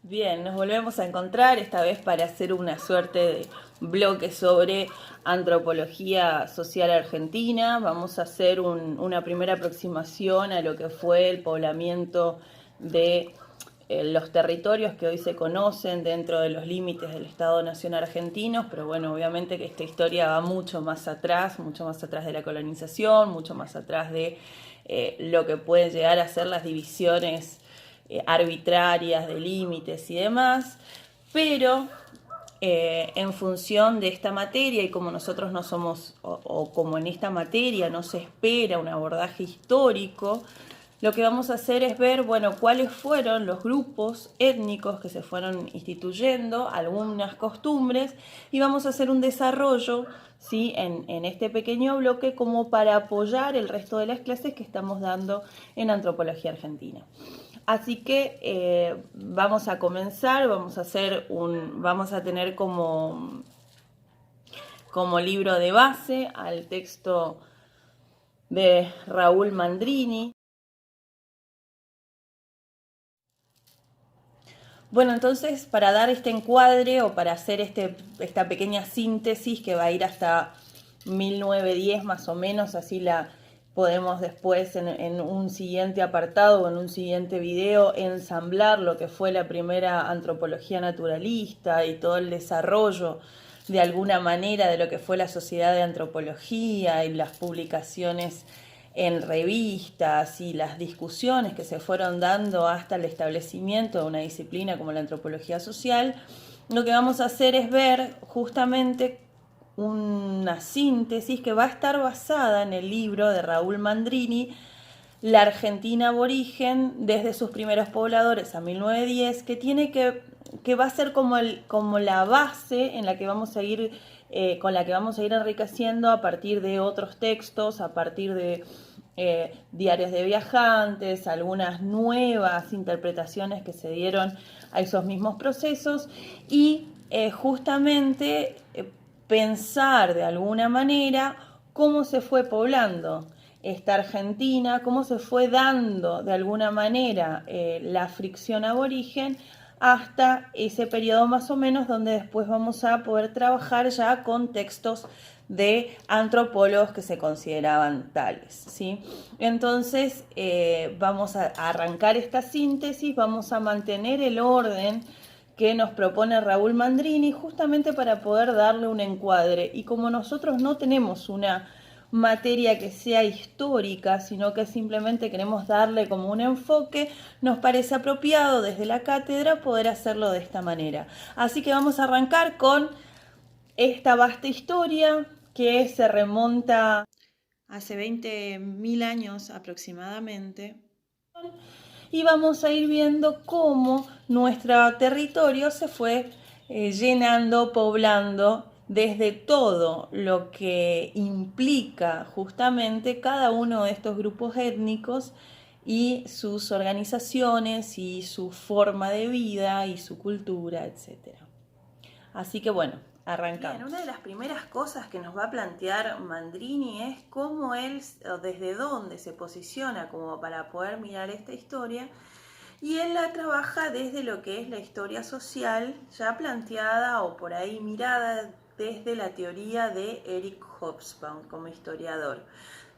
Bien, nos volvemos a encontrar, esta vez para hacer una suerte de bloque sobre antropología social argentina. Vamos a hacer una primera aproximación a lo que fue el poblamiento de los territorios que hoy se conocen dentro de los límites del Estado Nación argentino, pero bueno, obviamente que esta historia va mucho más atrás de la colonización, mucho más atrás de lo que pueden llegar a ser las divisiones arbitrarias de límites y demás, pero en función de esta materia y como nosotros no somos, o como en esta materia no se espera un abordaje histórico, lo que vamos a hacer es ver, bueno, cuáles fueron los grupos étnicos que se fueron instituyendo, algunas costumbres, y vamos a hacer un desarrollo, ¿sí?, en este pequeño bloque como para apoyar el resto de las clases que estamos dando en Antropología Argentina. Así que vamos a comenzar, vamos a tener como libro de base al texto de Raúl Mandrini. Bueno, entonces para dar este encuadre o para hacer esta pequeña síntesis que va a ir hasta 1910 más o menos, así la podemos después en un siguiente apartado o en un siguiente video ensamblar lo que fue la primera antropología naturalista y todo el desarrollo de alguna manera de lo que fue la sociedad de antropología y las publicaciones en revistas y las discusiones que se fueron dando hasta el establecimiento de una disciplina como la antropología social. Lo que vamos a hacer es ver justamente una síntesis que va a estar basada en el libro de Raúl Mandrini, La Argentina aborigen desde sus primeros pobladores a 1910, que va a ser como la base en la que vamos a ir, con la que vamos a ir enriqueciendo a partir de otros textos, a partir de diarios de viajantes, algunas nuevas interpretaciones que se dieron a esos mismos procesos y justamente pensar de alguna manera cómo se fue poblando esta Argentina, cómo se fue dando de alguna manera la fricción aborigen hasta ese periodo más o menos donde después vamos a poder trabajar ya con textos de antropólogos que se consideraban tales, ¿sí? Entonces vamos a arrancar esta síntesis, vamos a mantener el orden que nos propone Raúl Mandrini justamente para poder darle un encuadre. Y como nosotros no tenemos una materia que sea histórica, sino que simplemente queremos darle como un enfoque, nos parece apropiado desde la cátedra poder hacerlo de esta manera. Así que vamos a arrancar con esta vasta historia que se remonta hace 20.000 años aproximadamente. Y vamos a ir viendo cómo nuestro territorio se fue llenando, poblando desde todo lo que implica justamente cada uno de estos grupos étnicos y sus organizaciones y su forma de vida y su cultura, etc. Así que bueno, arrancamos. Bien, una de las primeras cosas que nos va a plantear Mandrini es cómo él, desde dónde se posiciona como para poder mirar esta historia, y él la trabaja desde lo que es la historia social, ya planteada o por ahí mirada desde la teoría de Eric Hobsbawm como historiador.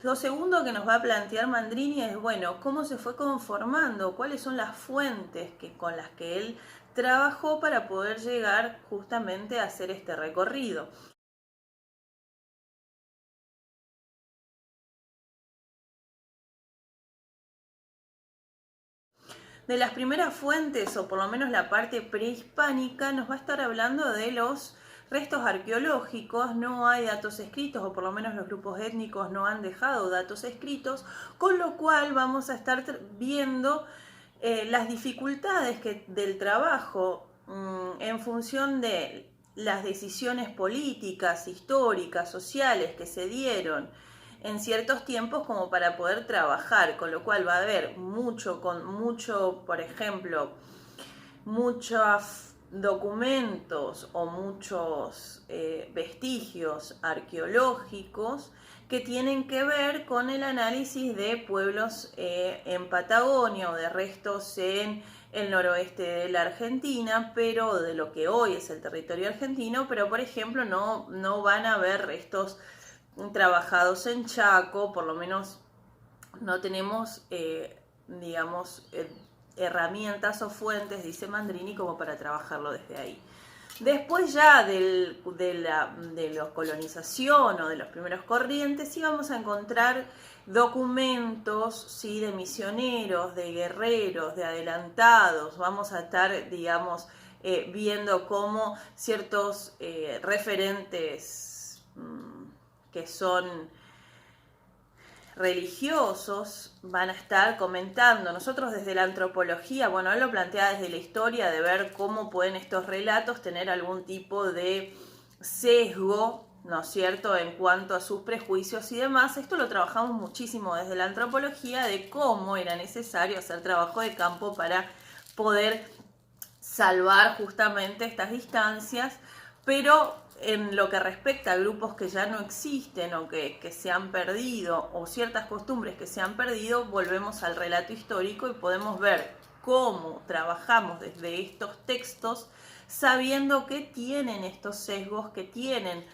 Lo segundo que nos va a plantear Mandrini es, bueno, cómo se fue conformando, cuáles son las fuentes con las que él trabajó para poder llegar justamente a hacer este recorrido. De las primeras fuentes, o por lo menos la parte prehispánica, nos va a estar hablando de los restos arqueológicos. No hay datos escritos, o por lo menos los grupos étnicos no han dejado datos escritos, con lo cual vamos a estar viendo las dificultades del trabajo en función de las decisiones políticas, históricas, sociales que se dieron en ciertos tiempos como para poder trabajar, con lo cual va a haber por ejemplo, muchos documentos o muchos vestigios arqueológicos que tienen que ver con el análisis de pueblos en Patagonia o de restos en el noroeste de la Argentina, pero de lo que hoy es el territorio argentino, pero por ejemplo no van a haber restos trabajados en Chaco, por lo menos no tenemos, digamos, herramientas o fuentes, dice Mandrini, como para trabajarlo desde ahí. Después ya de la colonización o de los primeros corrientes, sí vamos a encontrar documentos, ¿sí?, de misioneros, de guerreros, de adelantados. Vamos a estar, digamos, viendo cómo ciertos referentes que son religiosos van a estar comentando. Nosotros desde la antropología, bueno, él lo plantea desde la historia, de ver cómo pueden estos relatos tener algún tipo de sesgo, ¿no es cierto?, en cuanto a sus prejuicios y demás. Esto lo trabajamos muchísimo desde la antropología, de cómo era necesario hacer trabajo de campo para poder salvar justamente estas distancias, pero en lo que respecta a grupos que ya no existen o que se han perdido, o ciertas costumbres que se han perdido, volvemos al relato histórico y podemos ver cómo trabajamos desde estos textos, sabiendo que tienen estos sesgos, que tienen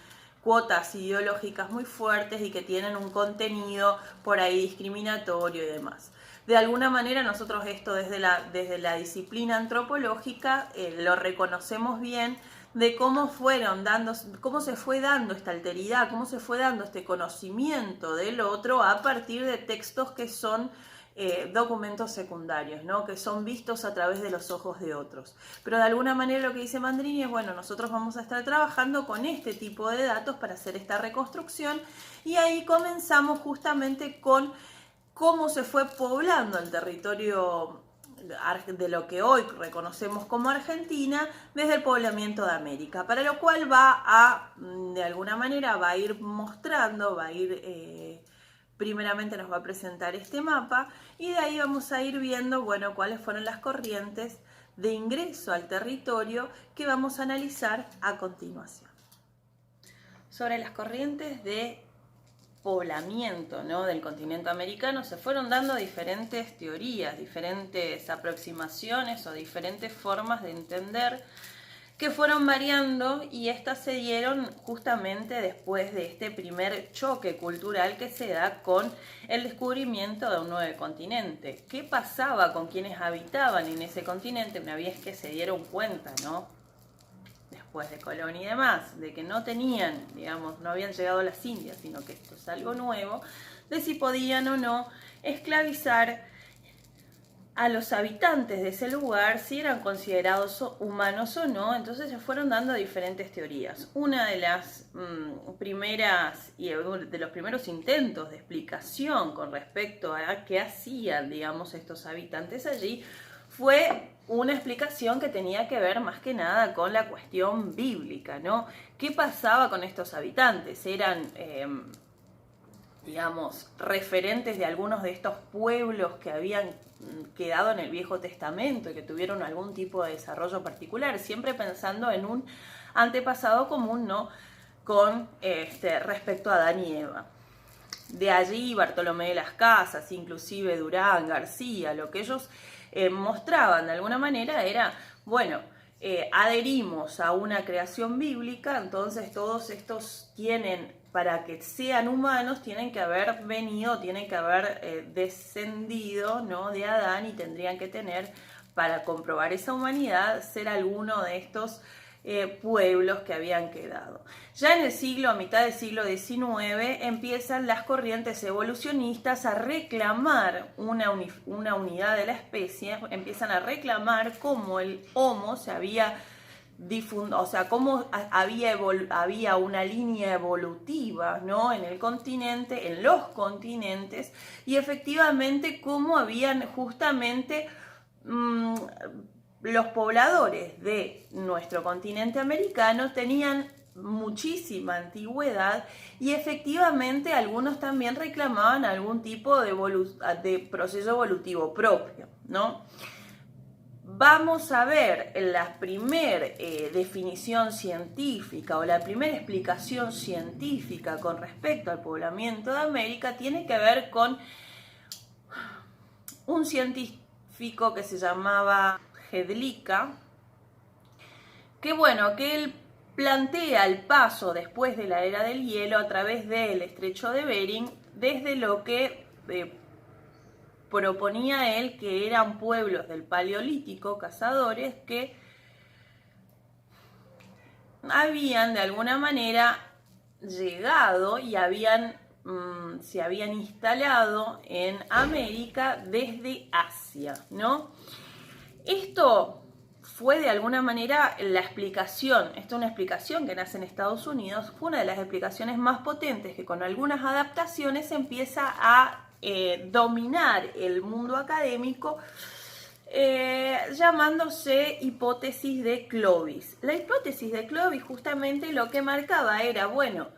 cuotas ideológicas muy fuertes y que tienen un contenido por ahí discriminatorio y demás. De alguna manera nosotros esto desde la disciplina antropológica lo reconocemos bien, de cómo se fue dando esta alteridad, cómo se fue dando este conocimiento del otro a partir de textos que son documentos secundarios, ¿no?, que son vistos a través de los ojos de otros. Pero de alguna manera lo que dice Mandrini es, bueno, nosotros vamos a estar trabajando con este tipo de datos para hacer esta reconstrucción, y ahí comenzamos justamente con cómo se fue poblando el territorio de lo que hoy reconocemos como Argentina desde el poblamiento de América, para lo cual de alguna manera va a ir mostrando, primeramente nos va a presentar este mapa, y de ahí vamos a ir viendo, bueno, cuáles fueron las corrientes de ingreso al territorio que vamos a analizar a continuación. Sobre las corrientes de poblamiento, ¿no?, del continente americano, se fueron dando diferentes teorías, diferentes aproximaciones o diferentes formas de entender, que fueron variando, y estas se dieron justamente después de este primer choque cultural que se da con el descubrimiento de un nuevo continente. ¿Qué pasaba con quienes habitaban en ese continente una vez que se dieron cuenta, ¿no?, después de Colón y demás, de que no tenían, digamos, no habían llegado a las Indias, sino que esto es algo nuevo, de si podían o no esclavizar a los habitantes de ese lugar, si eran considerados humanos o no? Entonces se fueron dando diferentes teorías. Una de las primeras y de los primeros intentos de explicación con respecto a qué hacían, digamos, estos habitantes allí, fue una explicación que tenía que ver más que nada con la cuestión bíblica, ¿no? ¿Qué pasaba con estos habitantes? Eran, digamos, referentes de algunos de estos pueblos que habían quedado en el Viejo Testamento y que tuvieron algún tipo de desarrollo particular, siempre pensando en un antepasado común, ¿no?, con respecto a Adán y Eva. De allí Bartolomé de las Casas, inclusive Durán, García, lo que ellos mostraban de alguna manera era, bueno, adherimos a una creación bíblica, entonces todos estos tienen, para que sean humanos, tienen que haber venido, tienen que haber descendido, ¿no?, de Adán, y tendrían que tener, para comprobar esa humanidad, ser alguno de estos pueblos que habían quedado. Ya en el siglo, a mitad del siglo XIX, empiezan las corrientes evolucionistas a reclamar una unidad de la especie, empiezan a reclamar cómo el Homo se había difundido, o sea, cómo había una línea evolutiva, ¿no?, en el continente, en los continentes, y efectivamente cómo habían justamente los pobladores de nuestro continente americano tenían muchísima antigüedad, y efectivamente algunos también reclamaban algún tipo de proceso evolutivo propio, ¿no? Vamos a ver la primera definición científica o la primera explicación científica con respecto al poblamiento de América, tiene que ver con un científico científico que se llamaba Jedlicka, que bueno, que él plantea el paso después de la era del hielo a través del estrecho de Bering, desde lo que proponía él, que eran pueblos del Paleolítico, cazadores, que habían de alguna manera llegado y se habían instalado en América desde Asia, ¿no? Esto fue de alguna manera la explicación, esta es una explicación que nace en Estados Unidos, fue una de las explicaciones más potentes que con algunas adaptaciones empieza a dominar el mundo académico, llamándose hipótesis de Clovis. La hipótesis de Clovis justamente lo que marcaba era, bueno,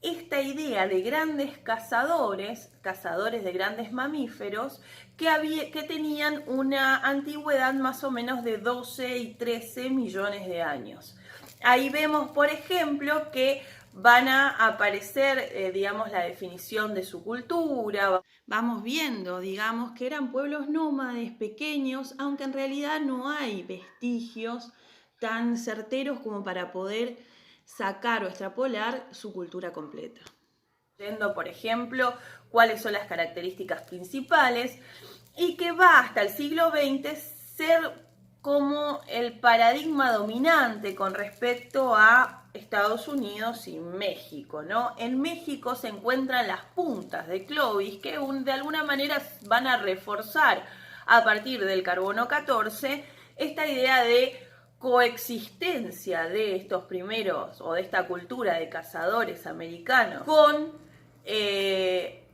esta idea de grandes cazadores de grandes mamíferos, que tenían una antigüedad más o menos de 12 y 13 millones de años. Ahí vemos, por ejemplo, que van a aparecer, digamos, la definición de su cultura. Vamos viendo, digamos, que eran pueblos nómades pequeños, aunque en realidad no hay vestigios tan certeros como para poder sacar o extrapolar su cultura completa. Viendo, por ejemplo, cuáles son las características principales y que va hasta el siglo XX ser como el paradigma dominante con respecto a Estados Unidos y México, ¿no? En México se encuentran las puntas de Clovis que de alguna manera van a reforzar a partir del carbono 14 esta idea de coexistencia de estos primeros o de esta cultura de cazadores americanos con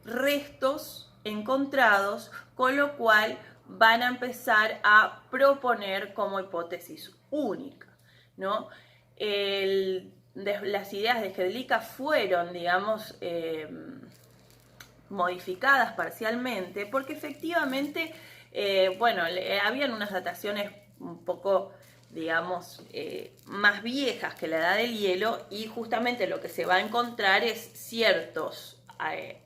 restos encontrados, con lo cual van a empezar a proponer como hipótesis única, ¿no? Las ideas de Jedlicka fueron, digamos, modificadas parcialmente porque efectivamente, bueno, habían unas dataciones un poco, digamos, más viejas que la edad del hielo, y justamente lo que se va a encontrar es ciertos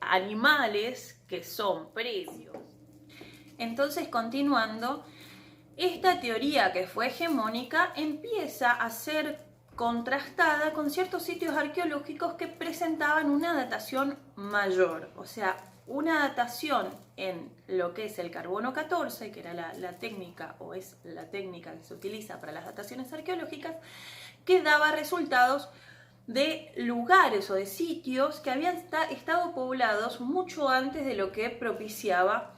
animales que son previos. Entonces, continuando, esta teoría que fue hegemónica empieza a ser contrastada con ciertos sitios arqueológicos que presentaban una datación mayor, o sea, una datación en lo que es el carbono 14, que era la técnica, o es la técnica que se utiliza para las dataciones arqueológicas, que daba resultados de lugares o de sitios que habían estado poblados mucho antes de lo que propiciaba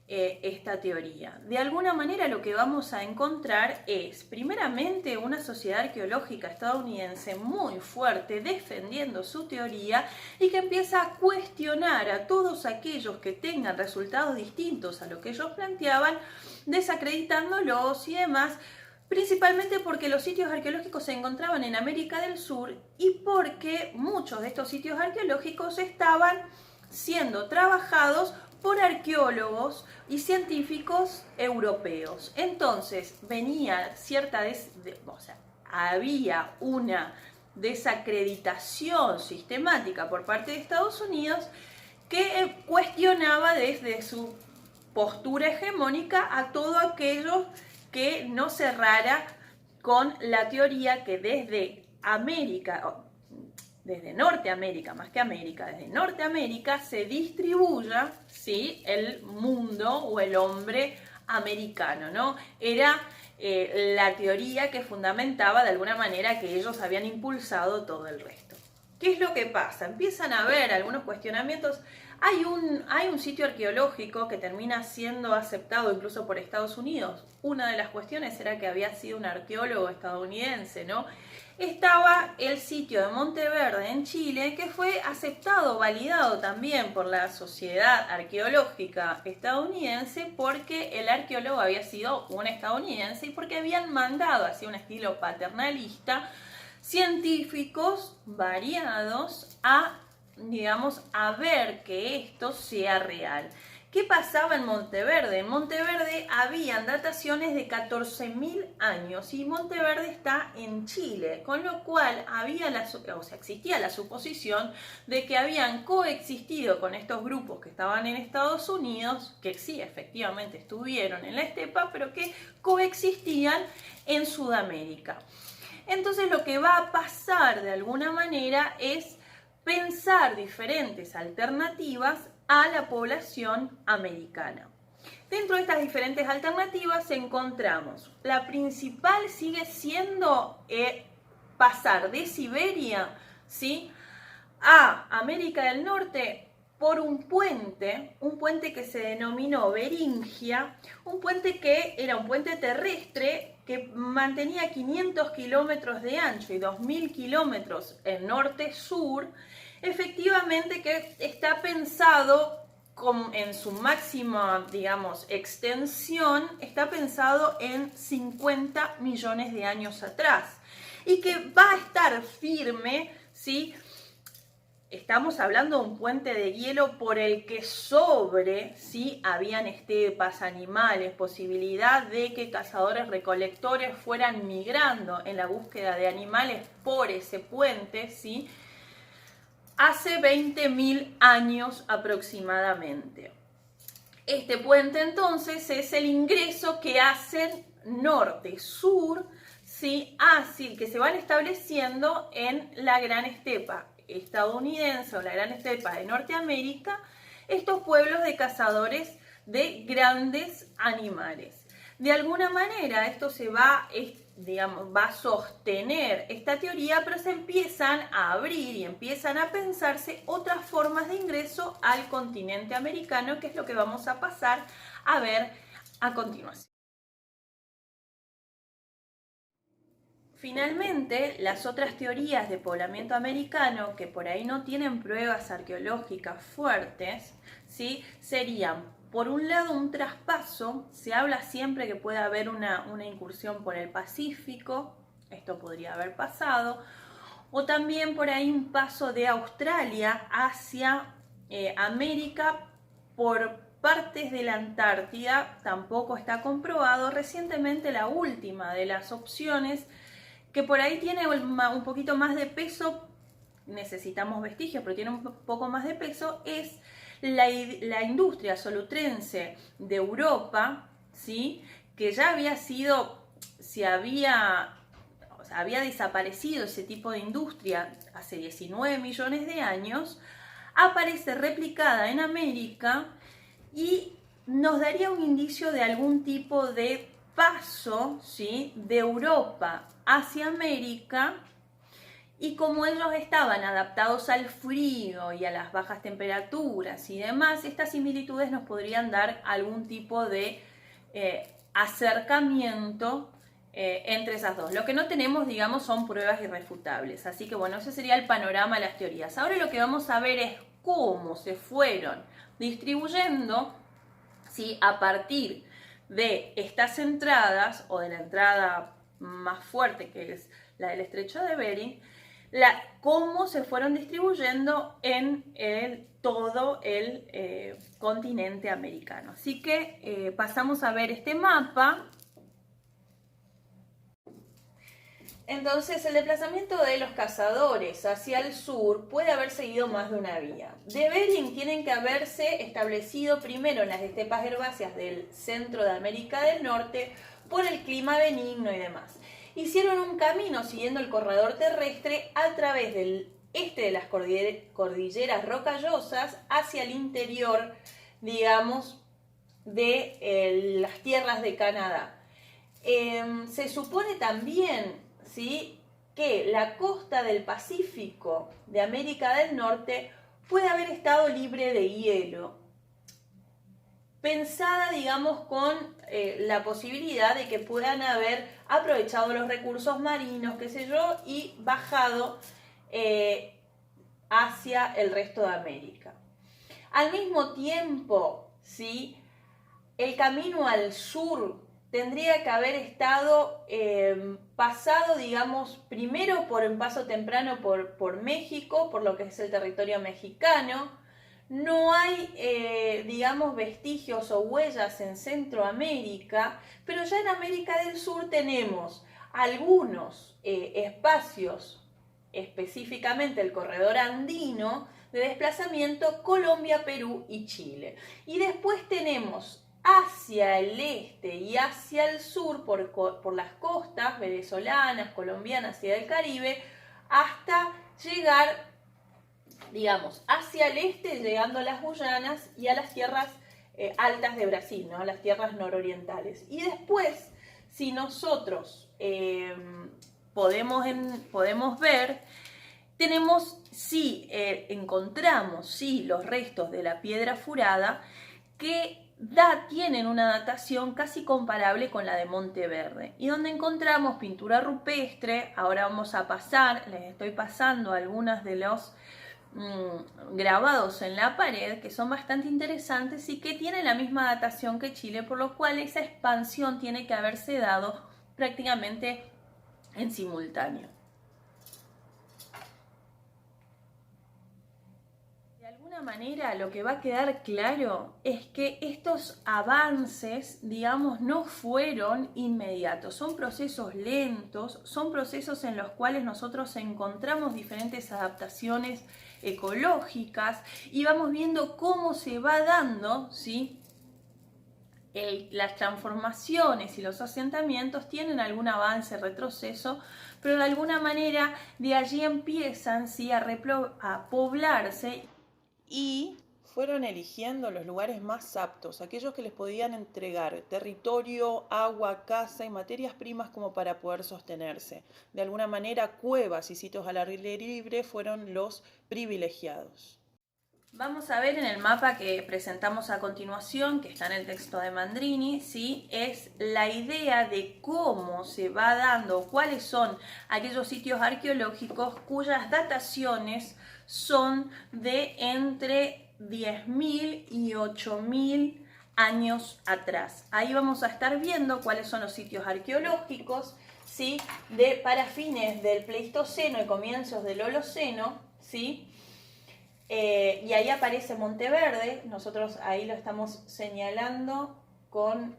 esta teoría. De alguna manera lo que vamos a encontrar es, primeramente, una sociedad arqueológica estadounidense muy fuerte defendiendo su teoría y que empieza a cuestionar a todos aquellos que tengan resultados distintos a lo que ellos planteaban, desacreditándolos y demás, principalmente porque los sitios arqueológicos se encontraban en América del Sur y porque muchos de estos sitios arqueológicos estaban siendo trabajados por arqueólogos y científicos europeos. Entonces venía había una desacreditación sistemática por parte de Estados Unidos que cuestionaba desde su postura hegemónica a todo aquello que no cerrara con la teoría que desde Norteamérica, más que América, desde Norteamérica se distribuya, ¿sí?, el mundo o el hombre americano, ¿no? Era la teoría que fundamentaba de alguna manera que ellos habían impulsado todo el resto. ¿Qué es lo que pasa? Empiezan a haber algunos cuestionamientos. Hay un sitio arqueológico que termina siendo aceptado incluso por Estados Unidos. Una de las cuestiones era que había sido un arqueólogo estadounidense, ¿no? Estaba el sitio de Monteverde en Chile, que fue aceptado, validado también por la Sociedad Arqueológica Estadounidense, porque el arqueólogo había sido un estadounidense y porque habían mandado, así un estilo paternalista, científicos variados a ver que esto sea real. ¿Qué pasaba en Monteverde? En Monteverde habían dataciones de 14.000 años y Monteverde está en Chile, con lo cual existía la suposición de que habían coexistido con estos grupos que estaban en Estados Unidos, que sí, efectivamente estuvieron en la estepa, pero que coexistían en Sudamérica. Entonces lo que va a pasar de alguna manera es pensar diferentes alternativas a la población americana. Dentro de estas diferentes alternativas encontramos, la principal sigue siendo pasar de Siberia, ¿sí?, a América del Norte por un puente que se denominó Beringia, un puente que era un puente terrestre que mantenía 500 kilómetros de ancho y 2.000 kilómetros en norte-sur, efectivamente que está pensado en su máxima, digamos, extensión, está pensado en 50 millones de años atrás y que va a estar firme, ¿sí? Estamos hablando de un puente de hielo por el que ¿sí?, habían estepas, animales, posibilidad de que cazadores-recolectores fueran migrando en la búsqueda de animales por ese puente, ¿sí?, hace 20.000 años aproximadamente. Este puente entonces es el ingreso que hacen norte-sur, ¿sí?, así que se van estableciendo en la Gran Estepa estadounidense o la Gran Estepa de Norteamérica, estos pueblos de cazadores de grandes animales. De alguna manera esto se va, va a sostener esta teoría, pero se empiezan a abrir y empiezan a pensarse otras formas de ingreso al continente americano, que es lo que vamos a pasar a ver a continuación. Finalmente, las otras teorías de poblamiento americano, que por ahí no tienen pruebas arqueológicas fuertes, ¿sí?, serían, por un lado, un traspaso. Se habla siempre que puede haber una incursión por el Pacífico, esto podría haber pasado, o también por ahí un paso de Australia hacia América por partes de la Antártida, tampoco está comprobado. Recientemente la última de las opciones, que por ahí tiene un poquito más de peso, necesitamos vestigios, pero tiene un poco más de peso, es la industria solutrense de Europa, ¿sí?, que ya había sido, había desaparecido ese tipo de industria hace 19 millones de años, aparece replicada en América y nos daría un indicio de algún tipo de paso, ¿sí?, de Europa hacia América, y como ellos estaban adaptados al frío y a las bajas temperaturas y demás, estas similitudes nos podrían dar algún tipo de acercamiento entre esas dos. Lo que no tenemos, digamos, son pruebas irrefutables. Así que bueno, ese sería el panorama de las teorías. Ahora lo que vamos a ver es cómo se fueron distribuyendo, ¿sí?, a partir de estas entradas, o de la entrada más fuerte, que es la del estrecho de Bering, cómo se fueron distribuyendo en todo el continente americano. Así que pasamos a ver este mapa. Entonces, el desplazamiento de los cazadores hacia el sur puede haber seguido más de una vía. De Bering tienen que haberse establecido primero en las estepas herbáceas del centro de América del Norte por el clima benigno y demás. Hicieron un camino siguiendo el corredor terrestre a través del este de las cordilleras rocallosas hacia el interior, digamos, de las tierras de Canadá. Se supone también, ¿sí?, que la costa del Pacífico de América del Norte puede haber estado libre de hielo, pensada, digamos, con la posibilidad de que puedan haber aprovechado los recursos marinos, qué sé yo, y bajado hacia el resto de América. Al mismo tiempo, ¿sí?, el camino al sur tendría que haber estado pasado, digamos, primero por un paso temprano por México, por lo que es el territorio mexicano, no hay, digamos, vestigios o huellas en Centroamérica, pero ya en América del Sur tenemos algunos espacios, específicamente el corredor andino, de desplazamiento Colombia, Perú y Chile. Y después tenemos hacia el este y hacia el sur, por las costas venezolanas, colombianas y del Caribe, hasta llegar, digamos, hacia el este, llegando a las Guyanas y a las tierras altas de Brasil, ¿no? A las tierras nororientales. Y después, si nosotros podemos ver, tenemos, sí, encontramos, sí, los restos de la piedra furada que tienen una datación casi comparable con la de Monteverde, y donde encontramos pintura rupestre. Ahora vamos a pasar, les estoy pasando algunas de los grabados en la pared, que son bastante interesantes y que tienen la misma datación que Chile, por lo cual esa expansión tiene que haberse dado prácticamente en simultáneo. De alguna manera, lo que va a quedar claro es que estos avances, digamos, no fueron inmediatos, son procesos lentos, son procesos en los cuales nosotros encontramos diferentes adaptaciones ecológicas y vamos viendo cómo se va dando, ¿sí? Las transformaciones y los asentamientos tienen algún avance, retroceso, pero de alguna manera de allí empiezan, ¿sí?, a poblarse, y fueron eligiendo los lugares más aptos, aquellos que les podían entregar territorio, agua, casa y materias primas como para poder sostenerse. De alguna manera, cuevas y sitios al aire libre fueron los privilegiados. Vamos a ver en el mapa que presentamos a continuación, que está en el texto de Mandrini, ¿sí?, es la idea de cómo se va dando, cuáles son aquellos sitios arqueológicos cuyas dataciones son de entre 10.000 y 8.000 años atrás. Ahí vamos a estar viendo cuáles son los sitios arqueológicos, ¿sí?, para fines del Pleistoceno y comienzos del Holoceno, ¿sí? Y ahí aparece Monteverde. Nosotros ahí lo estamos señalando con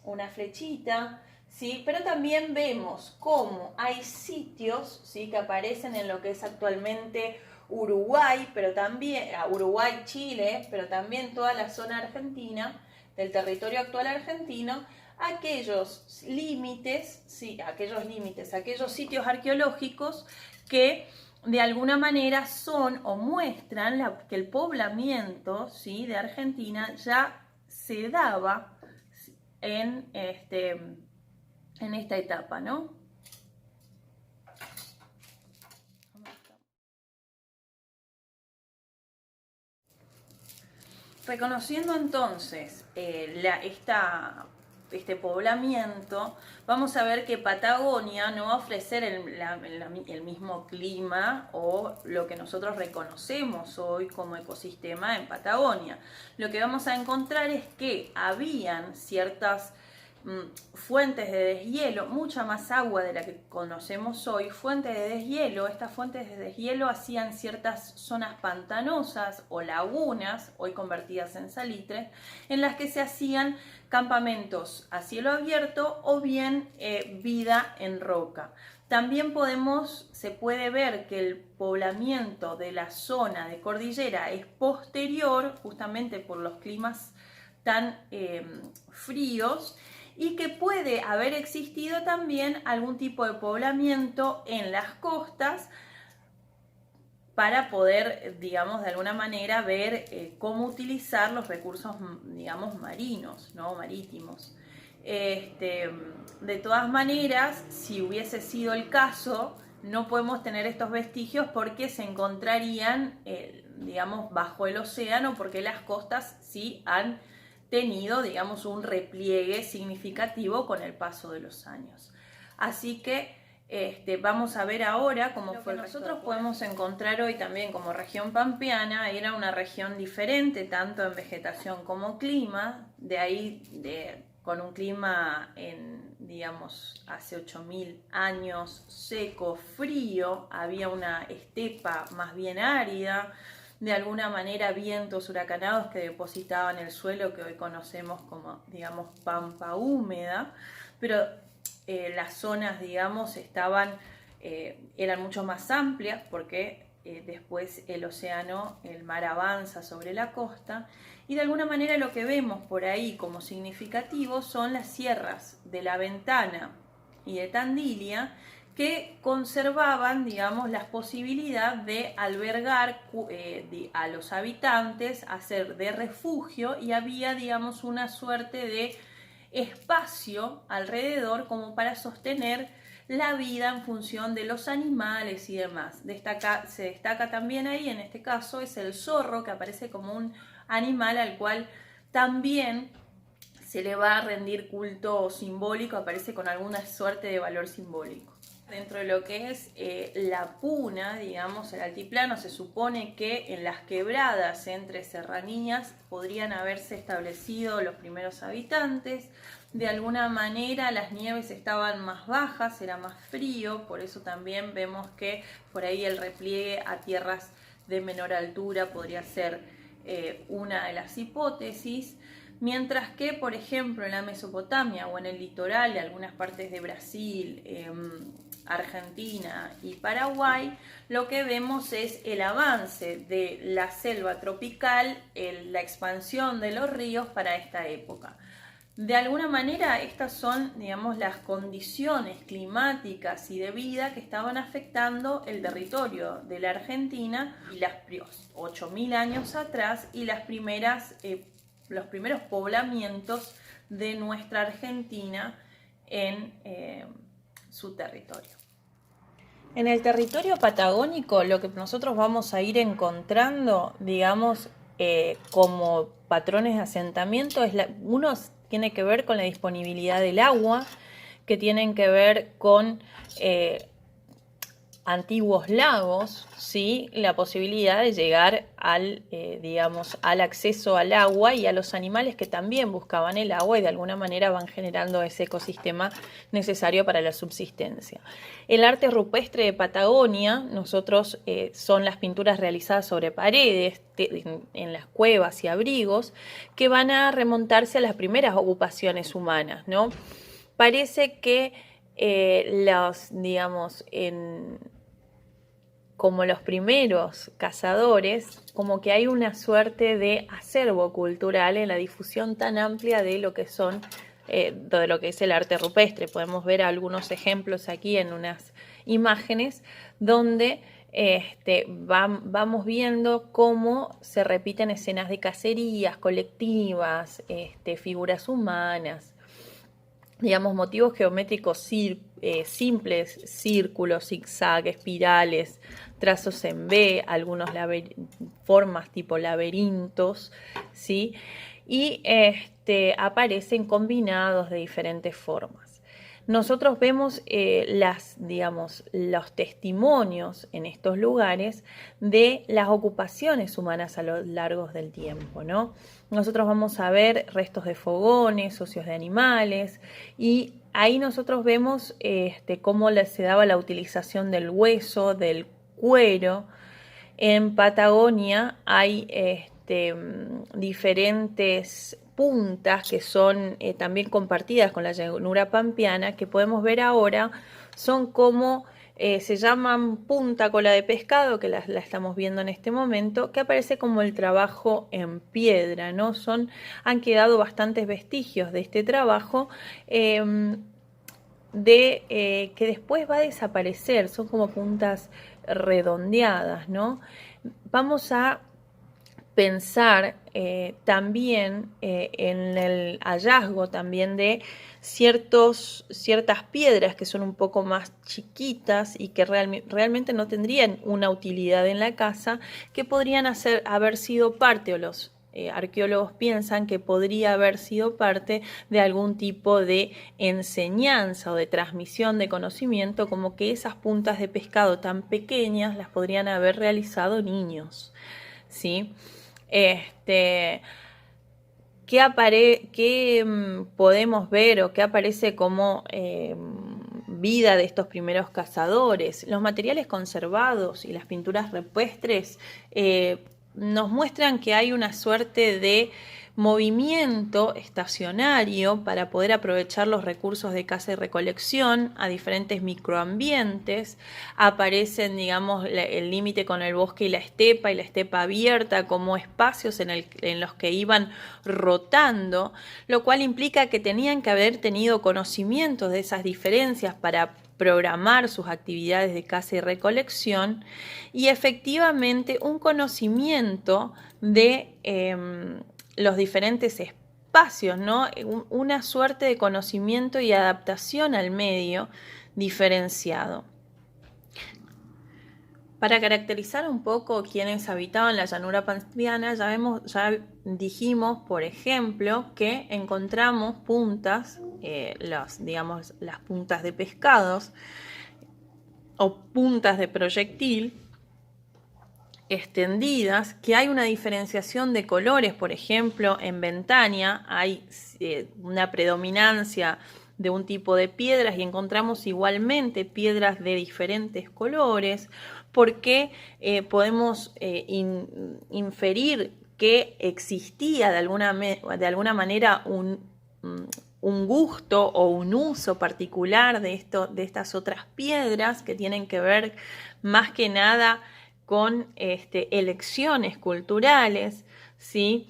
una flechita, ¿sí? Pero también vemos cómo hay sitios, ¿sí?, que aparecen en lo que es actualmente Uruguay, pero también Uruguay, Chile, pero también toda la zona argentina, del territorio actual argentino, aquellos límites, ¿sí?, aquellos sitios arqueológicos que de alguna manera son o muestran que el poblamiento, ¿sí?, de Argentina ya se daba en esta etapa, ¿no? Reconociendo entonces este poblamiento, vamos a ver que Patagonia no va a ofrecer el mismo clima o lo que nosotros reconocemos hoy como ecosistema en Patagonia. Lo que vamos a encontrar es que habían ciertas fuentes de deshielo, mucha más agua de la que conocemos hoy, fuentes de deshielo. Estas fuentes de deshielo hacían ciertas zonas pantanosas o lagunas, hoy convertidas en salitre, en las que se hacían campamentos a cielo abierto o bien vida en roca. También se puede ver que el poblamiento de la zona de cordillera es posterior, justamente por los climas tan fríos, y que puede haber existido también algún tipo de poblamiento en las costas para poder, digamos, de alguna manera ver cómo utilizar los recursos, digamos, marinos, ¿no?, marítimos. De todas maneras, si hubiese sido el caso, no podemos tener estos vestigios porque se encontrarían, digamos, bajo el océano, porque las costas sí han tenido, digamos, un repliegue significativo con el paso de los años. Así que vamos a ver ahora cómo fue. Lo que nosotros podemos encontrar hoy también como región pampeana era una región diferente, tanto en vegetación como clima, de ahí con un clima digamos, hace 8.000 años seco, frío, había una estepa más bien árida, de alguna manera vientos huracanados que depositaban el suelo que hoy conocemos como, digamos, pampa húmeda, pero las zonas, digamos, eran mucho más amplias porque después el océano, el mar avanza sobre la costa, y de alguna manera lo que vemos por ahí como significativo son las sierras de La Ventana y de Tandilia, que conservaban, digamos, la posibilidad de albergar a los habitantes, hacer de refugio, y había, digamos, una suerte de espacio alrededor como para sostener la vida en función de los animales y demás. Se destaca también ahí, en este caso, es el zorro, que aparece como un animal al cual también se le va a rendir culto simbólico, aparece con alguna suerte de valor simbólico. Dentro de lo que es la puna, digamos, el altiplano, se supone que en las quebradas entre serranías podrían haberse establecido los primeros habitantes. De alguna manera las nieves estaban más bajas, era más frío, por eso también vemos que por ahí el repliegue a tierras de menor altura podría ser una de las hipótesis. Mientras que, por ejemplo, en la Mesopotamia o en el litoral de algunas partes de Brasil, Argentina y Paraguay, lo que vemos es el avance de la selva tropical, la expansión de los ríos para esta época. De alguna manera, estas son, digamos, las condiciones climáticas y de vida que estaban afectando el territorio de la Argentina y los 8.000 años atrás, y los primeros poblamientos de nuestra Argentina en su territorio. En el territorio patagónico, lo que nosotros vamos a ir encontrando, digamos, como patrones de asentamiento, uno tiene que ver con la disponibilidad del agua, que tienen que ver con antiguos lagos, ¿sí? La posibilidad de llegar al acceso al agua y a los animales que también buscaban el agua y de alguna manera van generando ese ecosistema necesario para la subsistencia. El arte rupestre de Patagonia, son las pinturas realizadas sobre paredes, en las cuevas y abrigos, que van a remontarse a las primeras ocupaciones humanas, ¿no? Parece que como los primeros cazadores, como que hay una suerte de acervo cultural en la difusión tan amplia de lo que es el arte rupestre. Podemos ver algunos ejemplos aquí en unas imágenes donde vamos viendo cómo se repiten escenas de cacerías colectivas, figuras humanas, digamos, motivos geométricos simples, círculos, zigzag, espirales, trazos en V, algunos formas tipo laberintos, ¿sí? Y aparecen combinados de diferentes formas. Nosotros vemos los testimonios en estos lugares de las ocupaciones humanas a lo largo del tiempo, ¿no? Nosotros vamos a ver restos de fogones, ocios de animales, y ahí nosotros vemos cómo se daba la utilización del hueso, del cuero. En Patagonia hay diferentes puntas que son también compartidas con la llanura pampeana, que podemos ver ahora, son como se llaman punta cola de pescado, que la estamos viendo en este momento, que aparece como el trabajo en piedra, ¿no? Han quedado bastantes vestigios de este trabajo que después va a desaparecer, son como puntas redondeadas, ¿no? Vamos a pensar también en el hallazgo también de ciertas piedras que son un poco más chiquitas y que realmente no tendrían una utilidad en la casa, que podrían haber sido parte, o los arqueólogos piensan que podría haber sido parte de algún tipo de enseñanza o de transmisión de conocimiento, como que esas puntas de pescado tan pequeñas las podrían haber realizado niños, ¿sí? ¿Qué podemos ver o qué aparece como vida de estos primeros cazadores? Los materiales conservados y las pinturas rupestres nos muestran que hay una suerte de movimiento estacionario para poder aprovechar los recursos de caza y recolección a diferentes microambientes. Aparecen, digamos, el límite con el bosque y la estepa abierta como espacios en los que iban rotando, lo cual implica que tenían que haber tenido conocimientos de esas diferencias para programar sus actividades de caza y recolección, y efectivamente un conocimiento de los diferentes espacios, ¿no? Una suerte de conocimiento y adaptación al medio diferenciado. Para caracterizar un poco quienes habitaban la llanura pampeana, ya dijimos, por ejemplo, que encontramos puntas, las puntas de pescados o puntas de proyectil extendidas, que hay una diferenciación de colores. Por ejemplo, en Ventania hay una predominancia de un tipo de piedras y encontramos igualmente piedras de diferentes colores, porque podemos inferir que existía de alguna manera un gusto o un uso particular de estas otras piedras, que tienen que ver más que nada con elecciones culturales, ¿sí?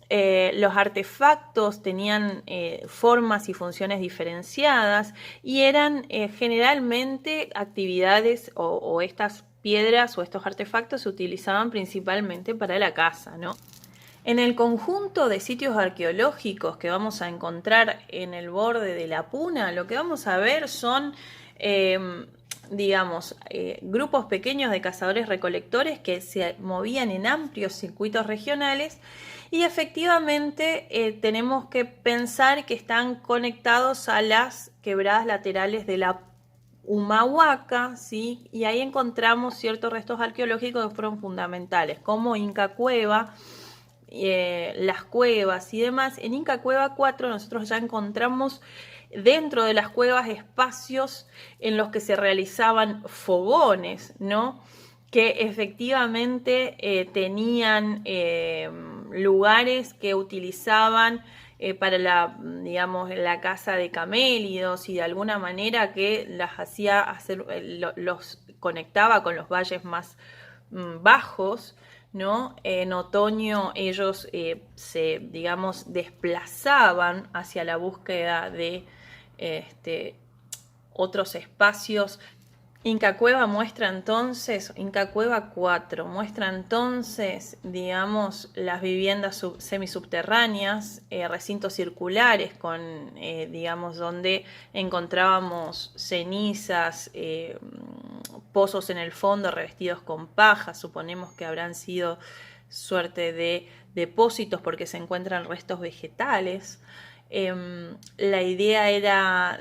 Los artefactos tenían formas y funciones diferenciadas y eran generalmente actividades o estas piedras o estos artefactos se utilizaban principalmente para la caza, ¿no? En el conjunto de sitios arqueológicos que vamos a encontrar en el borde de la Puna, lo que vamos a ver son grupos pequeños de cazadores-recolectores que se movían en amplios circuitos regionales, y efectivamente tenemos que pensar que están conectados a las quebradas laterales de la Humahuaca, ¿sí? Y ahí encontramos ciertos restos arqueológicos que fueron fundamentales, como Inca Cueva, las cuevas y demás. En Inca Cueva 4 nosotros ya encontramos dentro de las cuevas espacios en los que se realizaban fogones, ¿no? Que efectivamente tenían lugares que utilizaban para la caza de camélidos, y de alguna manera que las hacía hacer, los conectaba con los valles más bajos, ¿no? En otoño ellos se desplazaban hacia la búsqueda de otros espacios. Inca Cueva 4 muestra entonces, las viviendas semisubterráneas, recintos circulares con, donde encontrábamos cenizas, pozos en el fondo revestidos con paja. Suponemos que habrán sido suerte de depósitos porque se encuentran restos vegetales. La idea era,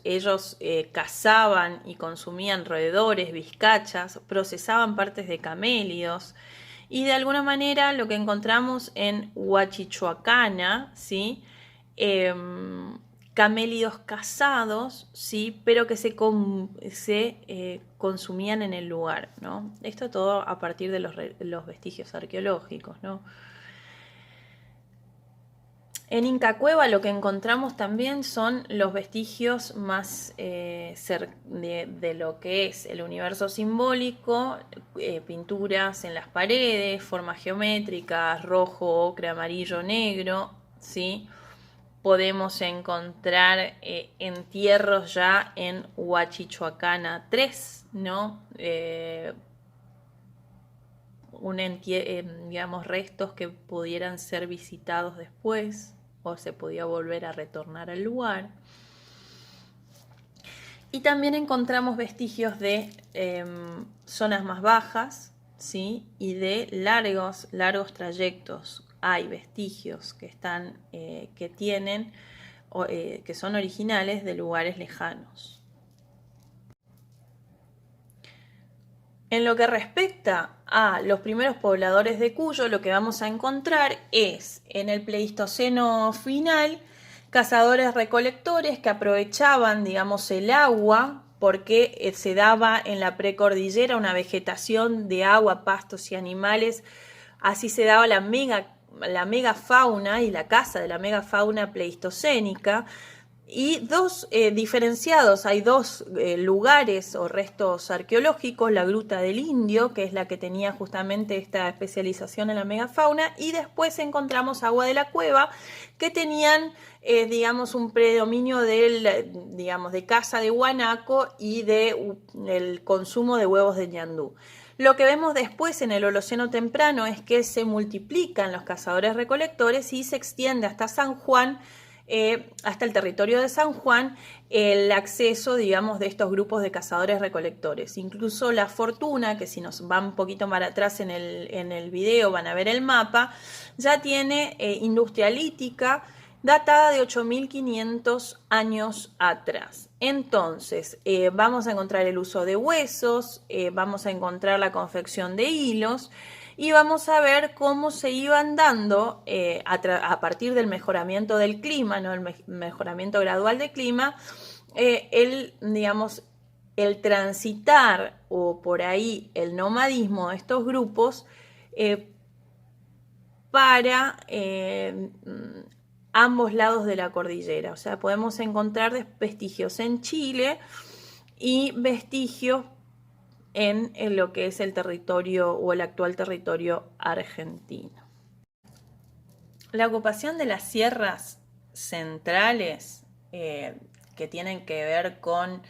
ellos cazaban y consumían roedores, vizcachas, procesaban partes de camélidos, y de alguna manera lo que encontramos en Huachichuacana, ¿sí? Camélidos cazados, ¿sí? Pero que se consumían en el lugar, ¿no? Esto todo a partir de los vestigios arqueológicos, ¿no? En Inca Cueva lo que encontramos también son los vestigios más de lo que es el universo simbólico, pinturas en las paredes, formas geométricas, rojo, ocre, amarillo, negro, ¿sí? Podemos encontrar entierros ya en Huachichuacana 3, ¿no? Restos que pudieran ser visitados después, o se podía volver a retornar al lugar. Y también encontramos vestigios de zonas más bajas, ¿sí? Y de largos trayectos. Hay vestigios que están, que son originales de lugares lejanos. En lo que respecta a los primeros pobladores de Cuyo, lo que vamos a encontrar es, en el Pleistoceno final, cazadores-recolectores que aprovechaban, el agua, porque se daba en la precordillera una vegetación de agua, pastos y animales Así se daba la megafauna y la caza de la megafauna pleistocénica. Y diferenciados, hay dos lugares o restos arqueológicos, la Gruta del Indio, que es la que tenía justamente esta especialización en la megafauna, y después encontramos Agua de la Cueva, que tenían, digamos, un predominio de caza de guanaco y el consumo de huevos de ñandú. Lo que vemos después en el Holoceno temprano es que se multiplican los cazadores-recolectores y se extiende hasta San Juan, hasta el territorio de San Juan, el acceso, digamos, de estos grupos de cazadores-recolectores. Incluso La Fortuna, que si nos van un poquito más atrás en el video van a ver el mapa, ya tiene industria lítica datada de 8.500 años atrás. Entonces, vamos a encontrar el uso de huesos, vamos a encontrar la confección de hilos, y vamos a ver cómo se iban dando a partir del mejoramiento del clima, ¿no? El mejoramiento gradual del clima, el transitar o por ahí el nomadismo de estos grupos para ambos lados de la cordillera. O sea, podemos encontrar vestigios en Chile y vestigios en lo que es el territorio o el actual territorio argentino. La ocupación de las sierras centrales que tienen que ver con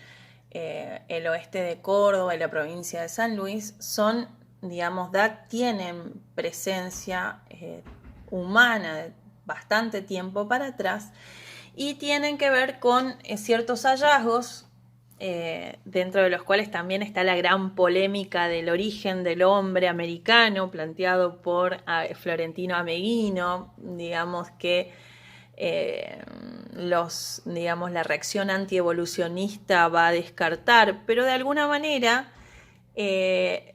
el oeste de Córdoba y la provincia de San Luis son, digamos, tienen presencia humana de bastante tiempo para atrás y tienen que ver con ciertos hallazgos dentro de los cuales también está la gran polémica del origen del hombre americano planteado por Florentino Ameghino, digamos que la reacción antievolucionista va a descartar, pero de alguna manera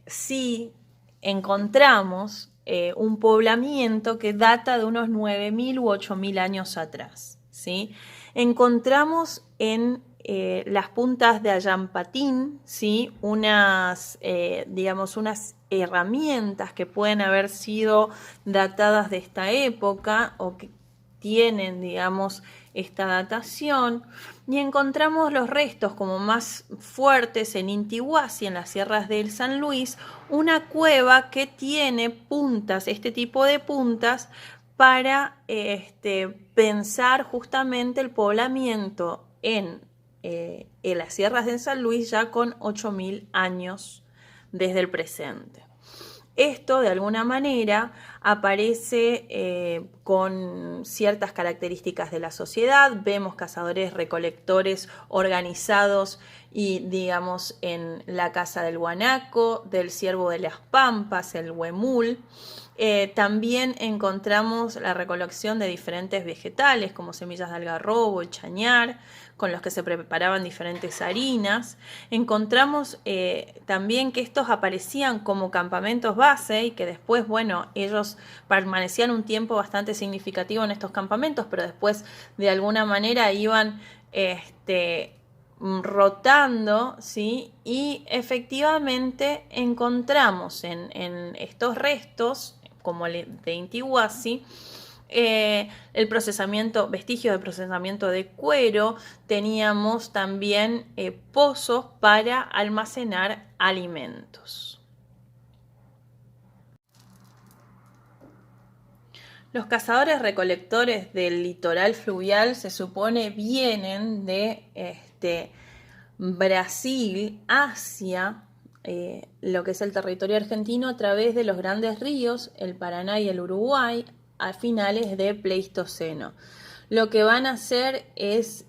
sí encontramos un poblamiento que data de unos 9.000 u 8.000 años atrás, ¿sí? Encontramos en las puntas de Ayampatín, ¿sí? unas herramientas que pueden haber sido datadas de esta época o que tienen, digamos, esta datación, y encontramos los restos como más fuertes en Intihuasi, en las sierras del San Luis, una cueva que tiene puntas, este tipo de puntas, para pensar justamente el poblamiento en las sierras de San Luis ya con 8.000 años desde el presente. Esto de alguna manera aparece con ciertas características de la sociedad. Vemos cazadores recolectores organizados y, digamos, en la caza del guanaco, del ciervo de las pampas, el huemul. También encontramos la recolección de diferentes vegetales como semillas de algarrobo, el chañar, con los que se preparaban diferentes harinas. Encontramos también que estos aparecían como campamentos base y que después, bueno, ellos permanecían un tiempo bastante significativo en estos campamentos, pero después de alguna manera iban rotando, ¿sí? Y efectivamente encontramos en estos restos, como el de Intihuasi, vestigios de procesamiento de cuero. Teníamos también pozos para almacenar alimentos. Los cazadores recolectores del litoral fluvial se supone vienen de Brasil hacia lo que es el territorio argentino a través de los grandes ríos, el Paraná y el Uruguay, a finales de Pleistoceno. Lo que van a hacer es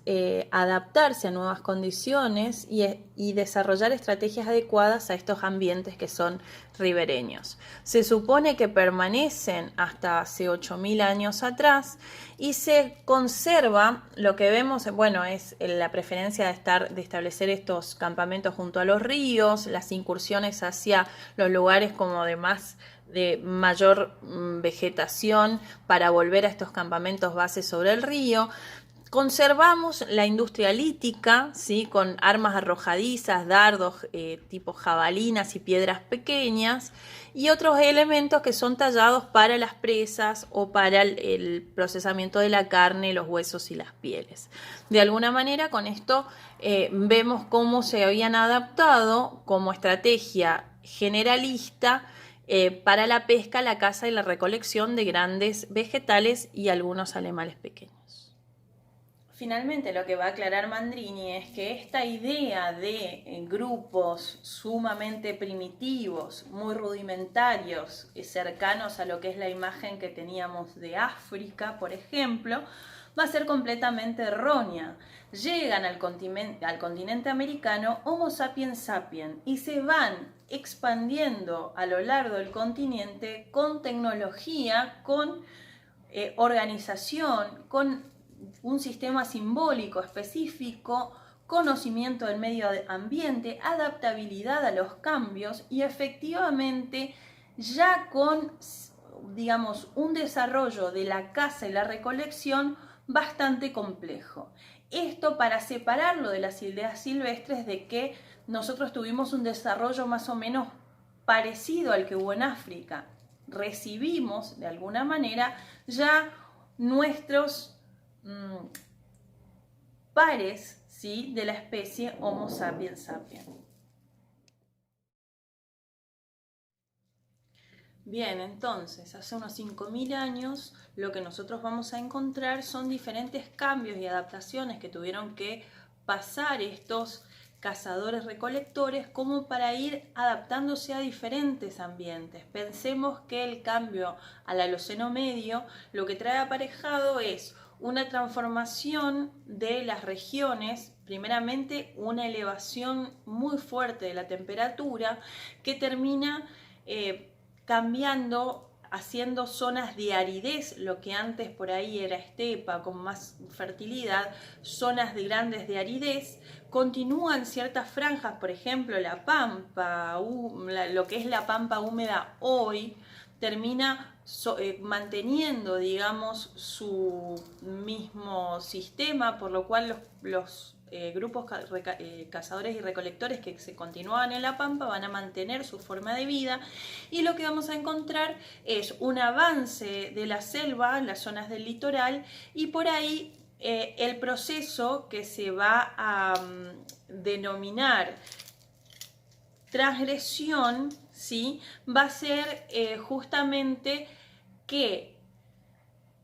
adaptarse a nuevas condiciones y desarrollar estrategias adecuadas a estos ambientes que son ribereños. Se supone que permanecen hasta hace 8.000 años atrás y se conserva, lo que vemos, bueno, es la preferencia de establecer estos campamentos junto a los ríos, las incursiones hacia los lugares como de mayor vegetación para volver a estos campamentos base sobre el río. Conservamos la industria lítica, ¿sí? Con armas arrojadizas, dardos tipo jabalinas y piedras pequeñas, y otros elementos que son tallados para las presas o para el procesamiento de la carne, los huesos y las pieles. De alguna manera, con esto vemos cómo se habían adaptado como estrategia generalista para la pesca, la caza y la recolección de grandes vegetales y algunos animales pequeños. Finalmente, lo que va a aclarar Mandrini es que esta idea de grupos sumamente primitivos, muy rudimentarios, cercanos a lo que es la imagen que teníamos de África, por ejemplo, va a ser completamente errónea. Llegan al continente americano Homo sapiens sapiens y se van expandiendo a lo largo del continente con tecnología, con organización, con un sistema simbólico específico, conocimiento del medio ambiente, adaptabilidad a los cambios y efectivamente ya con, digamos, un desarrollo de la caza y la recolección bastante complejo. Esto para separarlo de las ideas silvestres de que nosotros tuvimos un desarrollo más o menos parecido al que hubo en África. Recibimos de alguna manera ya nuestros pares, ¿sí?, de la especie Homo sapiens sapiens. Bien, entonces, hace unos 5.000 años lo que nosotros vamos a encontrar son diferentes cambios y adaptaciones que tuvieron que pasar estos cazadores-recolectores como para ir adaptándose a diferentes ambientes. Pensemos que el cambio al Holoceno medio lo que trae aparejado es una transformación de las regiones, primeramente una elevación muy fuerte de la temperatura que termina cambiando, haciendo zonas de aridez, lo que antes por ahí era estepa con más fertilidad, zonas de grandes de aridez. Continúan ciertas franjas, por ejemplo la pampa, lo que es la pampa húmeda hoy, termina manteniendo, digamos, su mismo sistema, por lo cual los grupos cazadores y recolectores que se continúan en la pampa van a mantener su forma de vida, y lo que vamos a encontrar es un avance de la selva en las zonas del litoral, y por ahí el proceso que se va a denominar transgresión, ¿sí?, va a ser justamente que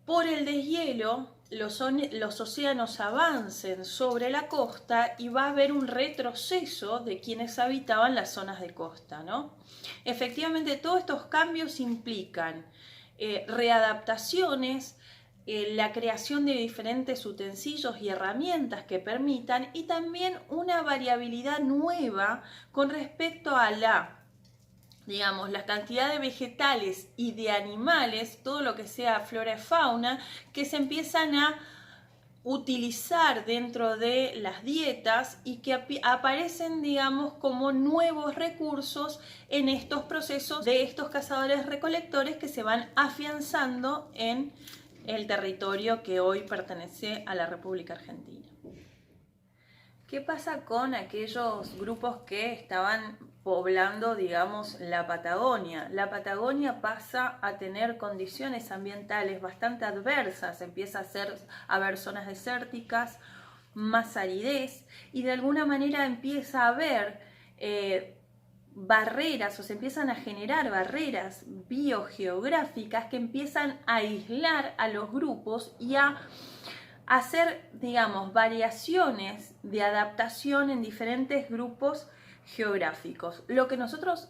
por el deshielo los océanos avancen sobre la costa y va a haber un retroceso de quienes habitaban las zonas de costa, ¿no? Efectivamente, todos estos cambios implican readaptaciones, la creación de diferentes utensilios y herramientas que permitan, y también una variabilidad nueva con respecto a digamos, la cantidad de vegetales y de animales, todo lo que sea flora y fauna, que se empiezan a utilizar dentro de las dietas y que aparecen, digamos, como nuevos recursos en estos procesos de estos cazadores recolectores que se van afianzando en el territorio que hoy pertenece a la República Argentina. ¿Qué pasa con aquellos grupos que estaban poblando, digamos, la Patagonia? La Patagonia pasa a tener condiciones ambientales bastante adversas, empieza a haber zonas desérticas, más aridez, y de alguna manera empieza a haber barreras, o se empiezan a generar barreras biogeográficas que empiezan a aislar a los grupos y a hacer, digamos, variaciones de adaptación en diferentes grupos geográficos. Lo que nosotros,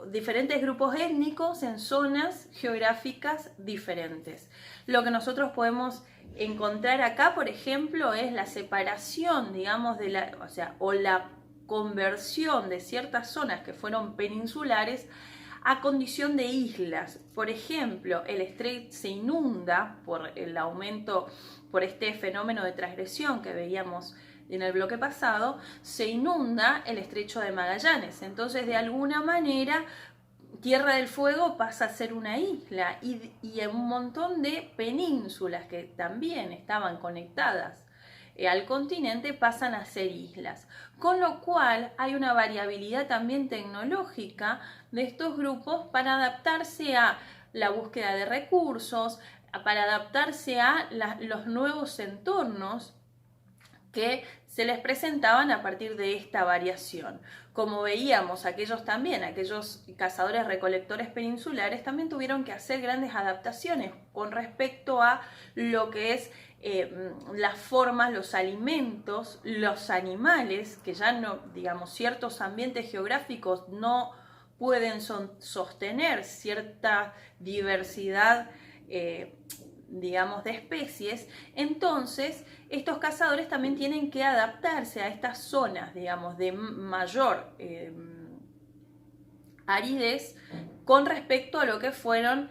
diferentes grupos étnicos en zonas geográficas diferentes. Lo que nosotros podemos encontrar acá, por ejemplo, es la separación, digamos, o la conversión de ciertas zonas que fueron peninsulares a condición de islas. Por ejemplo, el Strait se inunda por el aumento, por este fenómeno de transgresión que veíamos en el bloque pasado, se inunda el Estrecho de Magallanes. Entonces, de alguna manera, Tierra del Fuego pasa a ser una isla y un montón de penínsulas que también estaban conectadas al continente pasan a ser islas. Con lo cual hay una variabilidad también tecnológica de estos grupos para adaptarse a la búsqueda de recursos, para adaptarse a los nuevos entornos que se les presentaban a partir de esta variación. Como veíamos, aquellos cazadores recolectores peninsulares también tuvieron que hacer grandes adaptaciones con respecto a lo que es las formas, los alimentos, los animales, que ya no, digamos, ciertos ambientes geográficos no pueden sostener cierta diversidad digamos, de especies. Entonces estos cazadores también tienen que adaptarse a estas zonas, digamos, de mayor aridez con respecto a lo que fueron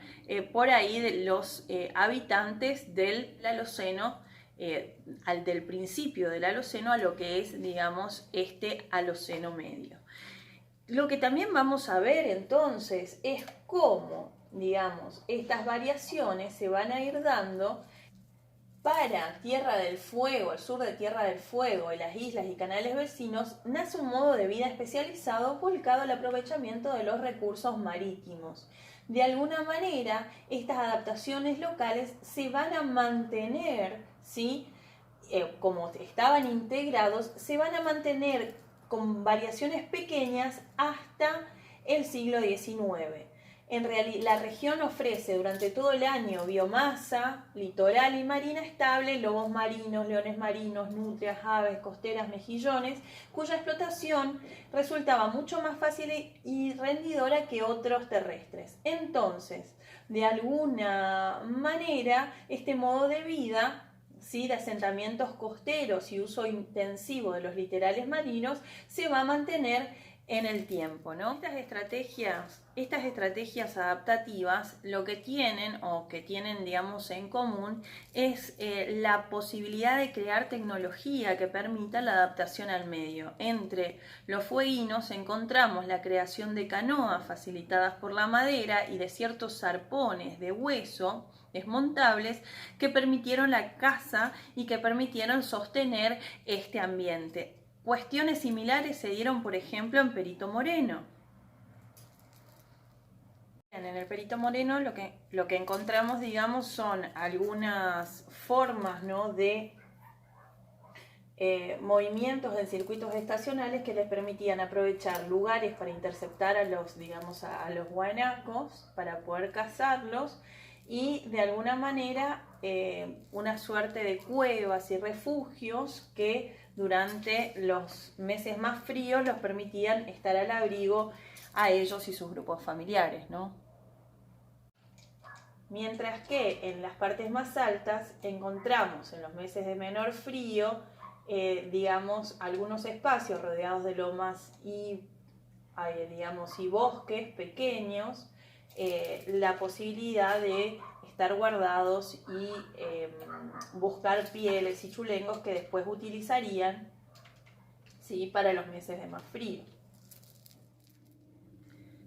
por ahí de los habitantes del Holoceno, del principio del Holoceno a lo que es, digamos, este Holoceno medio. Lo que también vamos a ver entonces es cómo, digamos, estas variaciones se van a ir dando para Tierra del Fuego, al sur de Tierra del Fuego y las islas y canales vecinos. Nace un modo de vida especializado volcado al aprovechamiento de los recursos marítimos. De alguna manera, estas adaptaciones locales se van a mantener, ¿sí? Como estaban integrados, se van a mantener con variaciones pequeñas hasta el siglo XIX. En realidad, la región ofrece durante todo el año biomasa, litoral y marina estable, lobos marinos, leones marinos, nutrias, aves, costeras, mejillones, cuya explotación resultaba mucho más fácil y rendidora que otros terrestres. Entonces, de alguna manera, este modo de vida, ¿sí?, de asentamientos costeros y uso intensivo de los litorales marinos se va a mantener en el tiempo, ¿no? Estas estrategias adaptativas lo que tienen digamos, en común es la posibilidad de crear tecnología que permita la adaptación al medio. Entre los fueguinos encontramos la creación de canoas facilitadas por la madera y de ciertos arpones de hueso desmontables que permitieron la caza y que permitieron sostener este ambiente. Cuestiones similares se dieron, por ejemplo, en Perito Moreno. En el Perito Moreno lo que encontramos, digamos, son algunas formas, ¿no?, de movimientos en circuitos estacionales que les permitían aprovechar lugares para interceptar a los guanacos, para poder cazarlos, y de alguna manera una suerte de cuevas y refugios que durante los meses más fríos los permitían estar al abrigo a ellos y sus grupos familiares, ¿no? Mientras que en las partes más altas encontramos en los meses de menor frío, digamos, algunos espacios rodeados de lomas y bosques pequeños, la posibilidad de estar guardados y buscar pieles y chulengos que después utilizarían, ¿sí?, para los meses de más frío.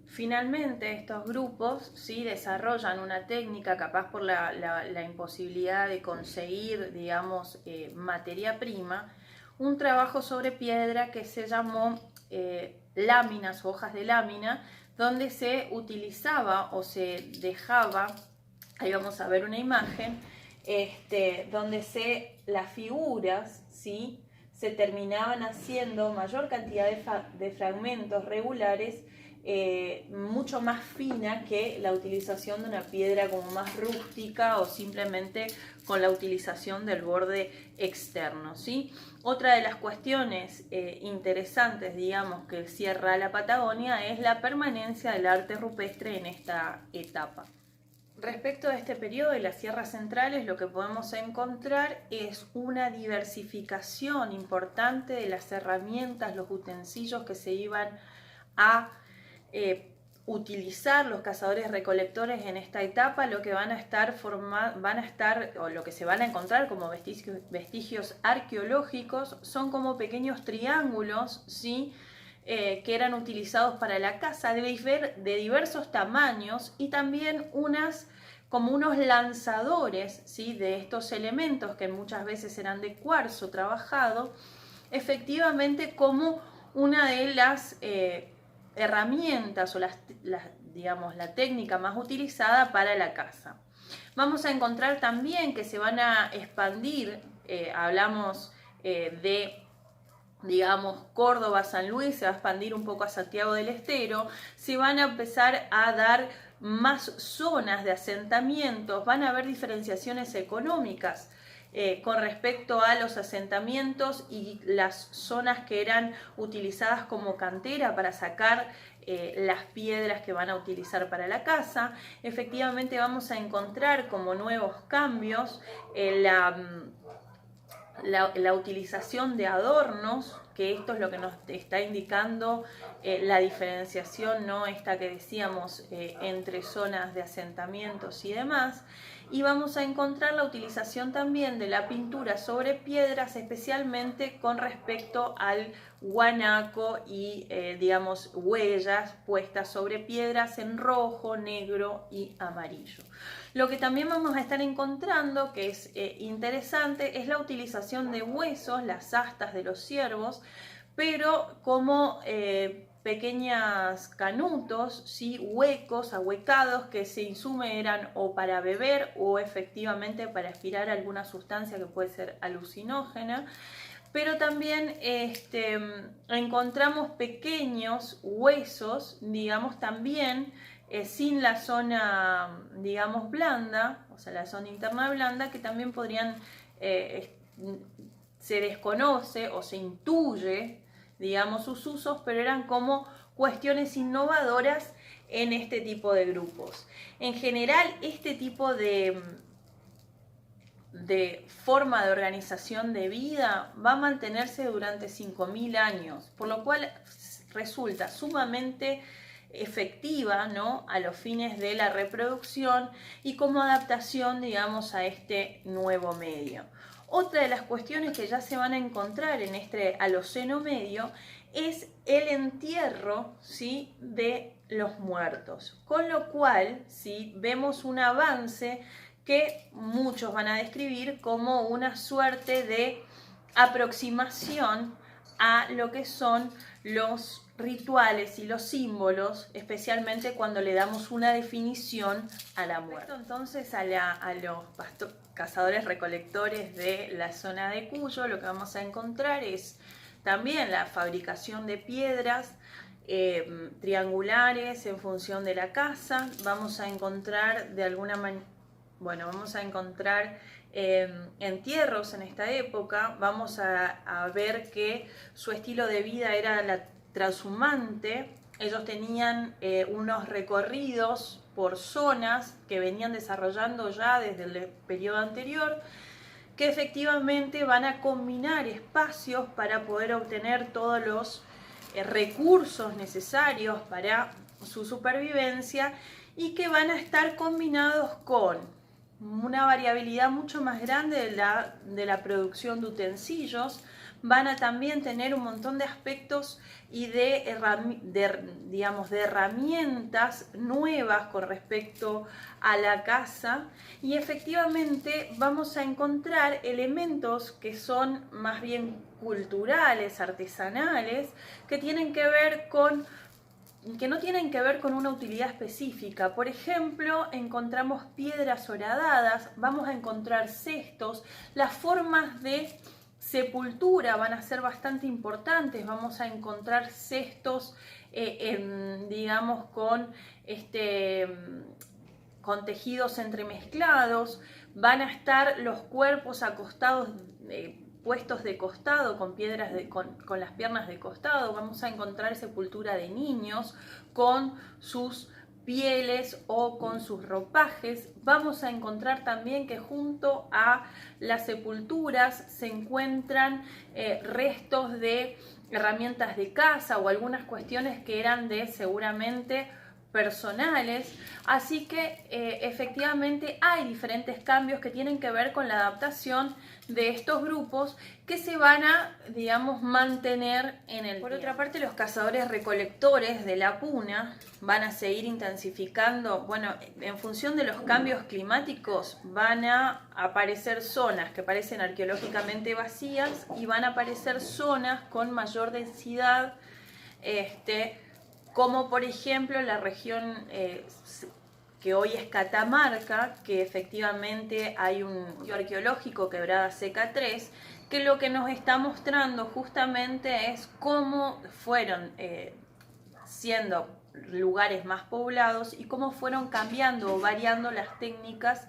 Finalmente, estos grupos, ¿sí?, desarrollan una técnica, capaz por la imposibilidad de conseguir, digamos, materia prima, un trabajo sobre piedra que se llamó láminas o hojas de lámina, donde se utilizaba o se dejaba, ahí vamos a ver una imagen, donde las figuras, ¿sí?, se terminaban haciendo mayor cantidad de fragmentos regulares, mucho más fina que la utilización de una piedra como más rústica o simplemente con la utilización del borde externo, ¿sí? Otra de las cuestiones interesantes, digamos, que cierra la Patagonia es la permanencia del arte rupestre en esta etapa. Respecto a este periodo de las sierras centrales, lo que podemos encontrar es una diversificación importante de las herramientas, los utensilios que se iban a utilizar los cazadores recolectores en esta etapa. Lo que lo que se van a encontrar como vestigios arqueológicos son como pequeños triángulos, ¿sí?, que eran utilizados para la caza de diversos tamaños, y también unas como unos lanzadores, ¿sí?, de estos elementos que muchas veces eran de cuarzo trabajado, efectivamente como una de las herramientas o digamos, la técnica más utilizada para la caza. Vamos a encontrar también que se van a expandir, hablamos de, digamos, Córdoba, San Luis, se va a expandir un poco a Santiago del Estero, se van a empezar a dar más zonas de asentamientos, van a haber diferenciaciones económicas con respecto a los asentamientos y las zonas que eran utilizadas como cantera para sacar las piedras que van a utilizar para la caza. Efectivamente vamos a encontrar como nuevos cambios la utilización de adornos, que esto es lo que nos está indicando la diferenciación, ¿no?, esta que decíamos entre zonas de asentamientos y demás. Y vamos a encontrar la utilización también de la pintura sobre piedras, especialmente con respecto al guanaco y, digamos, huellas puestas sobre piedras en rojo, negro y amarillo. Lo que también vamos a estar encontrando, que es interesante, es la utilización de huesos, las astas de los ciervos, pero como pequeños canutos, ¿sí?, huecos, ahuecados, que se insume eran o para beber o efectivamente para aspirar alguna sustancia que puede ser alucinógena. Pero también encontramos pequeños huesos, digamos, también sin la zona, digamos, blanda, o sea, la zona interna blanda, que también podrían, se desconoce o se intuye, digamos, sus usos, pero eran como cuestiones innovadoras en este tipo de grupos. En general, este tipo de forma de organización de vida va a mantenerse durante 5.000 años, por lo cual resulta sumamente efectiva, ¿no?, a los fines de la reproducción y como adaptación, digamos, a este nuevo medio. Otra de las cuestiones que ya se van a encontrar en este Holoceno medio es el entierro, ¿sí?, de los muertos, con lo cual, ¿sí?, vemos un avance que muchos van a describir como una suerte de aproximación a lo que son los rituales y los símbolos, especialmente cuando le damos una definición a la muerte. Entonces a los cazadores recolectores de la zona de Cuyo, lo que vamos a encontrar es también la fabricación de piedras triangulares en función de la caza. Vamos a encontrar de alguna manera, vamos a encontrar entierros en esta época. Vamos a ver que su estilo de vida era la transhumante. Ellos tenían unos recorridos por zonas que venían desarrollando ya desde el periodo anterior, que efectivamente van a combinar espacios para poder obtener todos los recursos necesarios para su supervivencia y que van a estar combinados con una variabilidad mucho más grande de la producción de utensilios. Van a también tener un montón de aspectos y digamos, de herramientas nuevas con respecto a la caza, y efectivamente vamos a encontrar elementos que son más bien culturales, artesanales, que tienen que ver con que no tienen que ver con una utilidad específica. Por ejemplo, encontramos piedras horadadas, vamos a encontrar cestos, las formas de sepultura van a ser bastante importantes. Vamos a encontrar cestos, digamos, con tejidos entremezclados. Van a estar los cuerpos acostados, puestos de costado, con piedras con las piernas de costado. Vamos a encontrar sepultura de niños con sus pieles o con sus ropajes. Vamos a encontrar también que junto a las sepulturas se encuentran restos de herramientas de caza o algunas cuestiones que eran de seguramente personales, así que efectivamente hay diferentes cambios que tienen que ver con la adaptación de estos grupos que se van a, digamos, mantener en el tiempo. Por otra parte, los cazadores recolectores de la puna van a seguir intensificando, bueno, en función de los cambios climáticos van a aparecer zonas que parecen arqueológicamente vacías y van a aparecer zonas con mayor densidad, como por ejemplo la región que hoy es Catamarca, que efectivamente hay un sitio arqueológico, Quebrada Seca 3, que lo que nos está mostrando justamente es cómo fueron siendo lugares más poblados y cómo fueron cambiando o variando las técnicas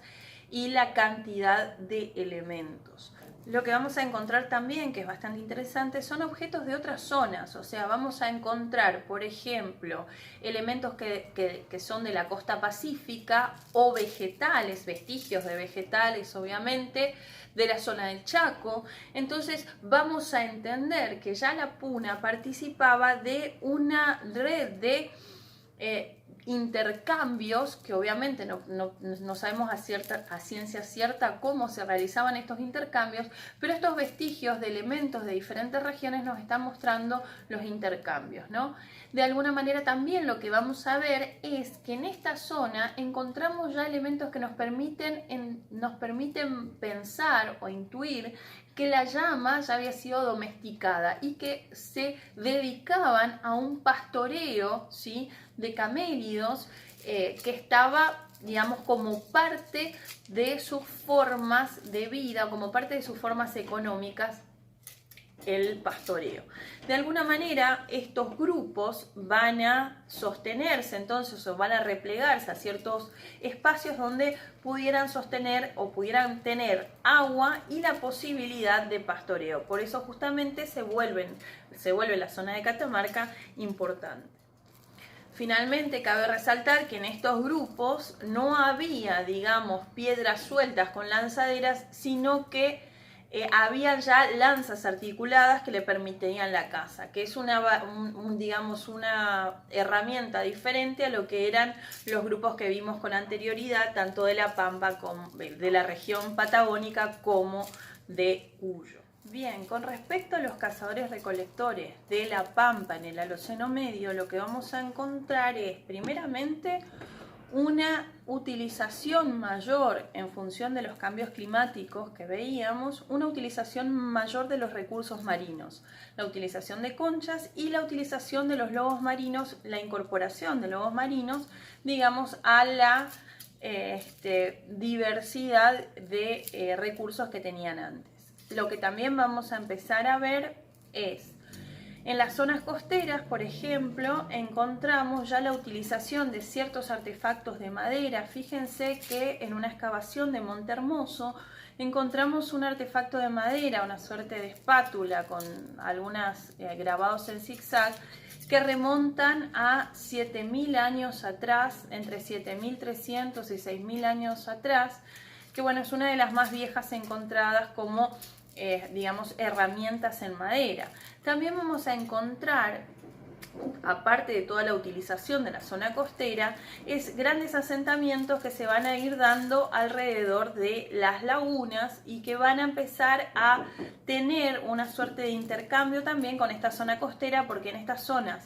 y la cantidad de elementos. Lo que vamos a encontrar también, que es bastante interesante, son objetos de otras zonas. O sea, vamos a encontrar, por ejemplo, elementos que son de la costa pacífica o vegetales, vestigios de vegetales, obviamente, de la zona del Chaco. Entonces vamos a entender que ya la puna participaba de una red de intercambios, que obviamente no sabemos a ciencia cierta cómo se realizaban estos intercambios, pero estos vestigios de elementos de diferentes regiones nos están mostrando los intercambios, ¿no? De alguna manera también lo que vamos a ver es que en esta zona encontramos ya elementos que nos permiten pensar o intuir que la llama ya había sido domesticada y que se dedicaban a un pastoreo, ¿sí?, de camélidos que estaba, digamos, como parte de sus formas de vida, como parte de sus formas económicas, el pastoreo. De alguna manera estos grupos van a sostenerse entonces o van a replegarse a ciertos espacios donde pudieran sostener o pudieran tener agua y la posibilidad de pastoreo. Por eso justamente se vuelve la zona de Catamarca importante. Finalmente, cabe resaltar que en estos grupos no había, digamos, piedras sueltas con lanzaderas, sino que había ya lanzas articuladas que le permitían la caza, que es digamos, una herramienta diferente a lo que eran los grupos que vimos con anterioridad, tanto de la Pampa, como de la región patagónica, como de Cuyo. Bien, con respecto a los cazadores recolectores de la Pampa en el Holoceno Medio, lo que vamos a encontrar es, primeramente, una utilización mayor en función de los cambios climáticos que veíamos, una utilización mayor de los recursos marinos, la utilización de conchas y la utilización de los lobos marinos, la incorporación de lobos marinos, digamos, a la diversidad de recursos que tenían antes. Lo que también vamos a empezar a ver es, en las zonas costeras, por ejemplo, encontramos ya la utilización de ciertos artefactos de madera. Fíjense que en una excavación de Monte Hermoso encontramos un artefacto de madera, una suerte de espátula con algunos grabados en zigzag, que remontan a 7.000 años atrás, entre 7.300 y 6.000 años atrás, que bueno, es una de las más viejas encontradas como digamos, herramientas en madera. También vamos a encontrar, aparte de toda la utilización de la zona costera, es grandes asentamientos que se van a ir dando alrededor de las lagunas y que van a empezar a tener una suerte de intercambio también con esta zona costera, porque en estas zonas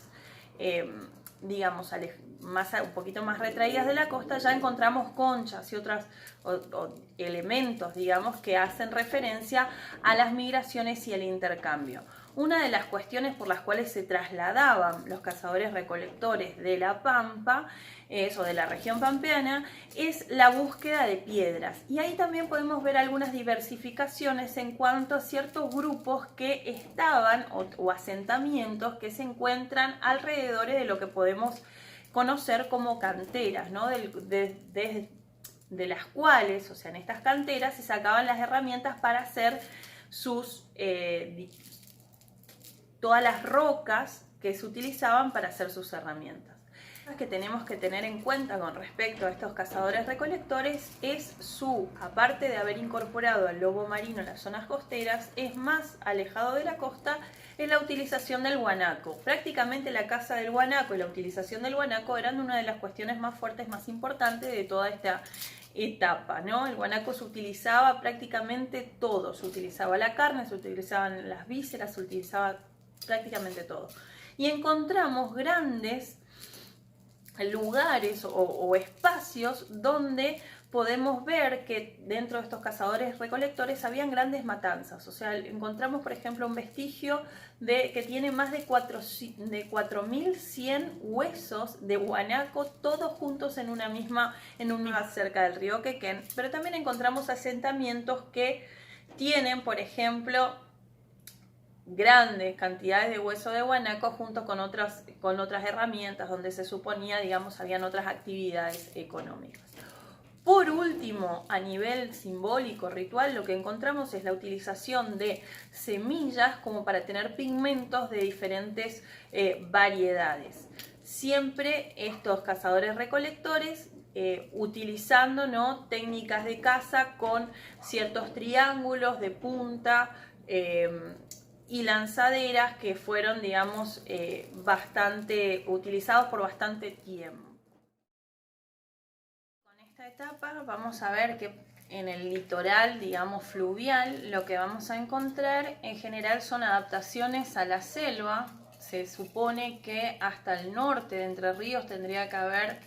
digamos, un poquito más retraídas de la costa, ya encontramos conchas y otros elementos, digamos, que hacen referencia a las migraciones y el intercambio. Una de las cuestiones por las cuales se trasladaban los cazadores recolectores de la Pampa, o de la región pampeana, es la búsqueda de piedras. Y ahí también podemos ver algunas diversificaciones en cuanto a ciertos grupos que estaban, o asentamientos que se encuentran alrededor de lo que podemos conocer como canteras, ¿no? De las cuales, o sea, en estas canteras se sacaban las herramientas para hacer todas las rocas que se utilizaban para hacer sus herramientas. Que tenemos que tener en cuenta con respecto a estos cazadores recolectores es aparte de haber incorporado al lobo marino en las zonas costeras, es más alejado de la costa, es la utilización del guanaco. Prácticamente la caza del guanaco y la utilización del guanaco eran una de las cuestiones más fuertes, más importantes de toda esta etapa, ¿no? El guanaco se utilizaba prácticamente todo, se utilizaba la carne, se utilizaban las vísceras, se utilizaba prácticamente todo. Y encontramos grandes lugares o espacios donde podemos ver que dentro de estos cazadores recolectores habían grandes matanzas. O sea, encontramos por ejemplo un vestigio que tiene más de 4.100 huesos de guanaco, todos juntos en una misma cerca del río Quequén. Pero también encontramos asentamientos que tienen, por ejemplo, grandes cantidades de hueso de guanaco junto con otras herramientas donde se suponía, digamos, habían otras actividades económicas. Por último, a nivel simbólico, ritual, lo que encontramos es la utilización de semillas como para tener pigmentos de diferentes variedades. Siempre estos cazadores recolectores utilizando, ¿no?, técnicas de caza con ciertos triángulos de punta, y lanzaderas que fueron, digamos, bastante utilizados por bastante tiempo. Con esta etapa vamos a ver que en el litoral, digamos, fluvial, lo que vamos a encontrar en general son adaptaciones a la selva. Se supone que hasta el norte de Entre Ríos tendría que haber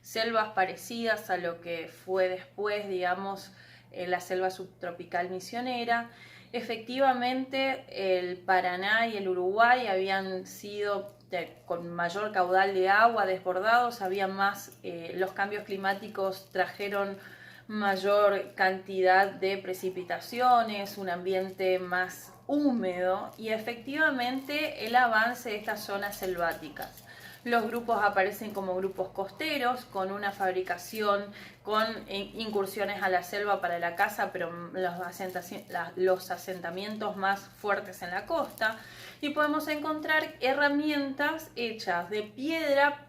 selvas parecidas a lo que fue después, digamos, la selva subtropical misionera. Efectivamente, el Paraná y el Uruguay habían sido con mayor caudal de agua desbordados, había más, los cambios climáticos trajeron mayor cantidad de precipitaciones, un ambiente más húmedo y efectivamente el avance de estas zonas selváticas. Los grupos aparecen como grupos costeros, con una fabricación, con incursiones a la selva para la caza, pero los asentamientos más fuertes en la costa. Y podemos encontrar herramientas hechas de piedra,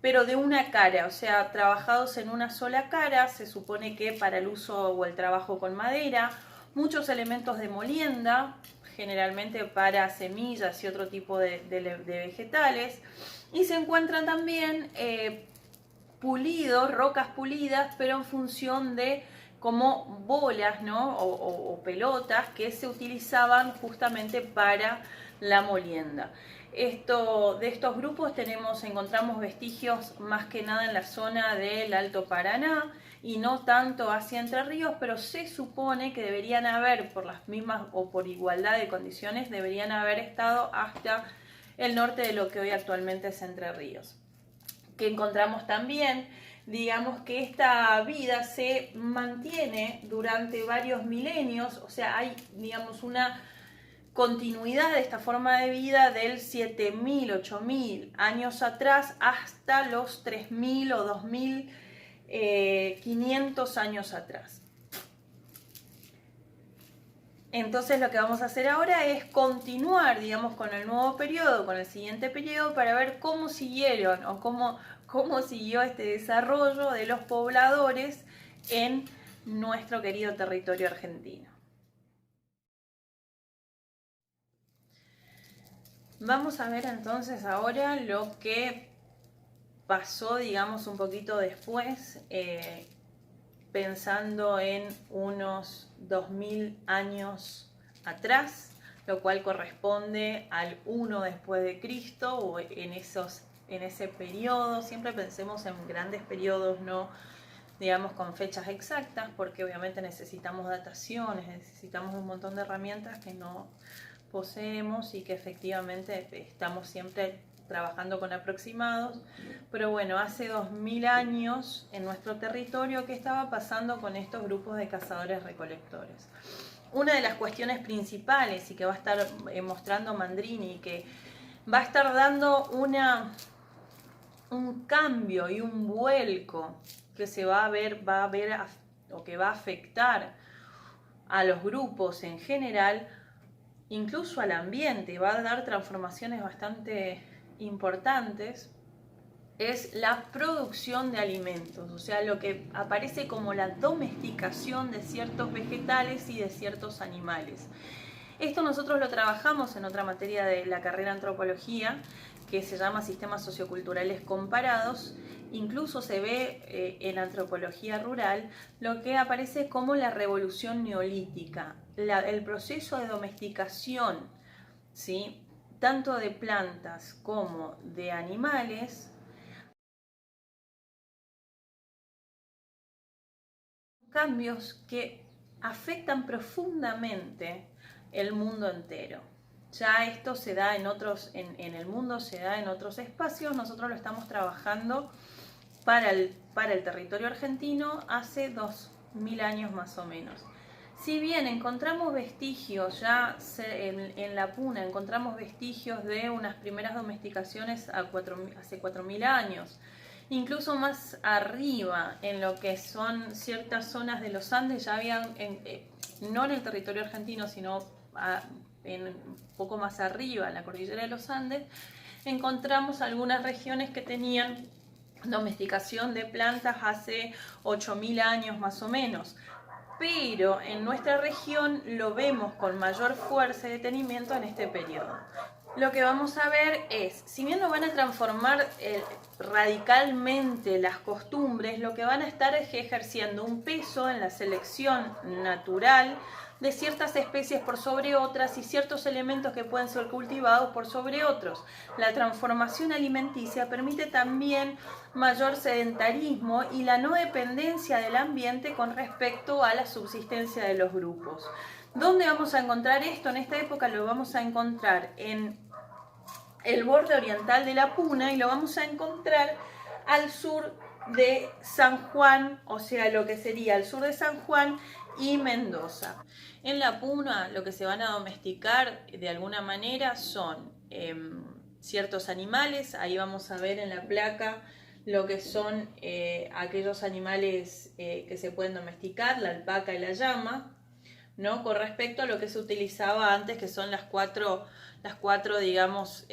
pero de una cara, o sea, trabajados en una sola cara, se supone que para el uso o el trabajo con madera, muchos elementos de molienda, generalmente para semillas y otro tipo de vegetales, y se encuentran también pulidos, rocas pulidas, pero en función de como bolas, ¿no?, o pelotas que se utilizaban justamente para la molienda. De estos grupos encontramos vestigios más que nada en la zona del Alto Paraná y no tanto hacia Entre Ríos, pero se supone que deberían haber, por las mismas o por igualdad de condiciones, deberían haber estado hasta el norte de lo que hoy actualmente es Entre Ríos. Que encontramos también, digamos, que esta vida se mantiene durante varios milenios, o sea, hay, digamos, una continuidad de esta forma de vida del 7.000, 8.000 años atrás hasta los 3.000 o 2.500 años atrás. Entonces lo que vamos a hacer ahora es continuar, digamos, con el nuevo periodo, con el siguiente periodo, para ver cómo siguieron o cómo siguió este desarrollo de los pobladores en nuestro querido territorio argentino. Vamos a ver entonces ahora lo que pasó, digamos, un poquito después, pensando en unos 2.000 años atrás, lo cual corresponde al 1 después de Cristo o en ese periodo. Siempre pensemos en grandes periodos, no digamos con fechas exactas, porque obviamente necesitamos dataciones, necesitamos un montón de herramientas que no poseemos y que efectivamente estamos siempre trabajando con aproximados, pero bueno, hace 2.000 años en nuestro territorio, ¿qué estaba pasando con estos grupos de cazadores recolectores? Una de las cuestiones principales y que va a estar mostrando Mandrini, que va a estar dando un cambio y un vuelco que se va a ver o que va a afectar a los grupos en general, incluso al ambiente, va a dar transformaciones bastante importantes es la producción de alimentos, o sea, lo que aparece como la domesticación de ciertos vegetales y de ciertos animales. Esto nosotros lo trabajamos en otra materia de la carrera antropología, que se llama Sistemas Socioculturales Comparados. Incluso se ve en antropología rural lo que aparece como la revolución neolítica, el proceso de domesticación, ¿sí?, tanto de plantas como de animales, cambios que afectan profundamente el mundo entero. Ya esto se da en el mundo, se da en otros espacios. Nosotros lo estamos trabajando para el territorio argentino hace 2000 años más o menos. Si bien encontramos vestigios ya en la Puna, encontramos vestigios de unas primeras domesticaciones hace 4000 años, incluso más arriba, en lo que son ciertas zonas de los Andes, ya habían, no en el territorio argentino, sino un poco más arriba, en la cordillera de los Andes, encontramos algunas regiones que tenían domesticación de plantas hace 8000 años más o menos. Pero en nuestra región lo vemos con mayor fuerza y detenimiento en este periodo. Lo que vamos a ver es, si bien no van a transformar radicalmente las costumbres, lo que van a estar es ejerciendo un peso en la selección natural de ciertas especies por sobre otras y ciertos elementos que pueden ser cultivados por sobre otros. La transformación alimenticia permite también mayor sedentarismo y la no dependencia del ambiente con respecto a la subsistencia de los grupos. ¿Dónde vamos a encontrar esto? En esta época lo vamos a encontrar en el borde oriental de la Puna y lo vamos a encontrar al sur de San Juan, o sea, lo que sería el sur de San Juan y Mendoza. En la Puna lo que se van a domesticar de alguna manera son ciertos animales. Ahí vamos a ver en la placa lo que son aquellos animales que se pueden domesticar, la alpaca y la llama, ¿no?, con respecto a lo que se utilizaba antes, que son las cuatro digamos,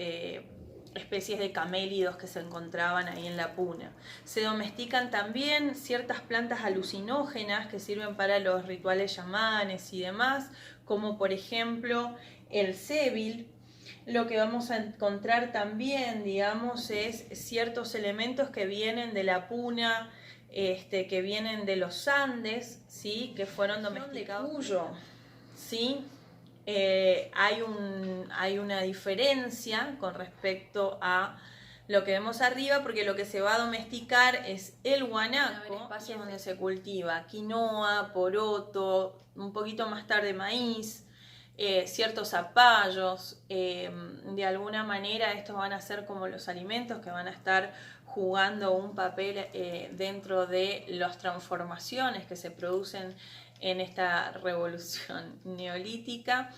especies de camélidos que se encontraban ahí en la Puna. Se domestican también ciertas plantas alucinógenas que sirven para los rituales chamanes y demás, como por ejemplo el sébil. Lo que vamos a encontrar también, digamos, es ciertos elementos que vienen de la Puna, que vienen de los Andes, ¿sí?, que fueron domesticados. Cuyo, ¿sí? Hay una diferencia con respecto a lo que vemos arriba, porque lo que se va a domesticar es el guanaco, espacios donde se cultiva quinoa, poroto, un poquito más tarde maíz, ciertos zapallos. De alguna manera estos van a ser como los alimentos que van a estar jugando un papel dentro de las transformaciones que se producen en esta revolución neolítica.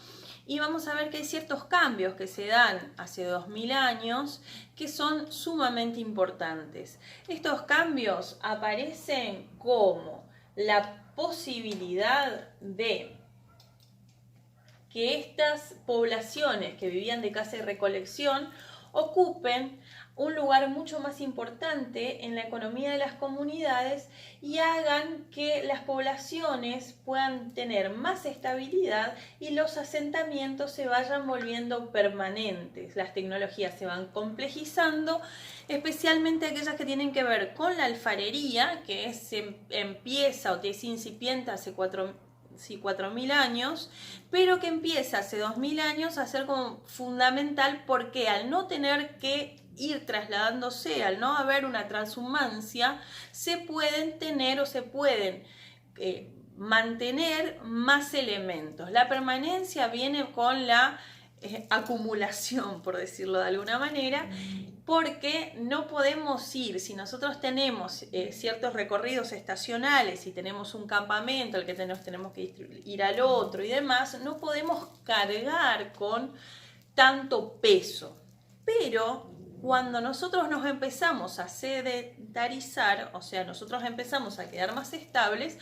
Y vamos a ver que hay ciertos cambios que se dan hace 2000 años que son sumamente importantes. Estos cambios aparecen como la posibilidad de que estas poblaciones que vivían de caza y recolección ocupen un lugar mucho más importante en la economía de las comunidades y hagan que las poblaciones puedan tener más estabilidad y los asentamientos se vayan volviendo permanentes. Las tecnologías se van complejizando, especialmente aquellas que tienen que ver con la alfarería, que empieza o es incipiente hace 4000 años, pero que empieza hace 2000 años a ser como fundamental, porque al no tener que ir trasladándose, al no haber una transhumancia, se pueden tener o se pueden mantener más elementos. La permanencia viene con la acumulación, por decirlo de alguna manera, porque no podemos ir, si nosotros tenemos ciertos recorridos estacionales y tenemos un campamento al que tenemos que ir al otro y demás, no podemos cargar con tanto peso. Pero cuando nosotros nos empezamos a sedentarizar, o sea, nosotros empezamos a quedar más estables,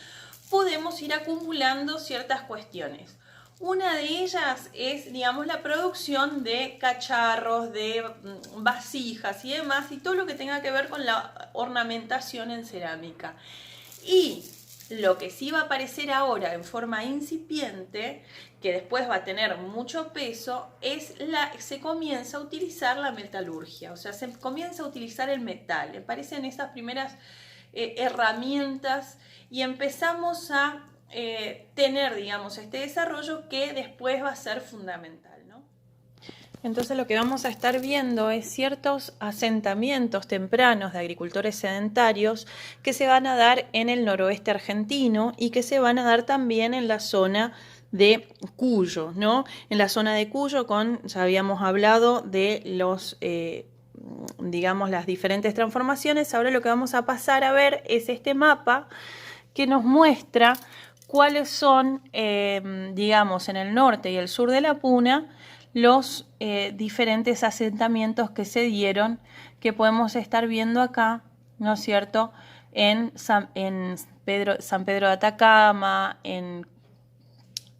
podemos ir acumulando ciertas cuestiones. Una de ellas es, digamos, la producción de cacharros, de vasijas y demás, y todo lo que tenga que ver con la ornamentación en cerámica. Y lo que sí va a aparecer ahora en forma incipiente, que después va a tener mucho peso, se comienza a utilizar la metalurgia, o sea, se comienza a utilizar el metal. Aparecen esas primeras herramientas y empezamos a tener, digamos, este desarrollo que después va a ser fundamental, ¿no? Entonces lo que vamos a estar viendo es ciertos asentamientos tempranos de agricultores sedentarios que se van a dar en el noroeste argentino y que se van a dar también en la zona de Cuyo, ¿no? En la zona de Cuyo ya habíamos hablado de los digamos, las diferentes transformaciones. Ahora lo que vamos a pasar a ver es este mapa que nos muestra cuáles son, digamos, en el norte y el sur de la Puna, los diferentes asentamientos que se dieron, que podemos estar viendo acá, ¿no es cierto?, en San Pedro de Atacama, en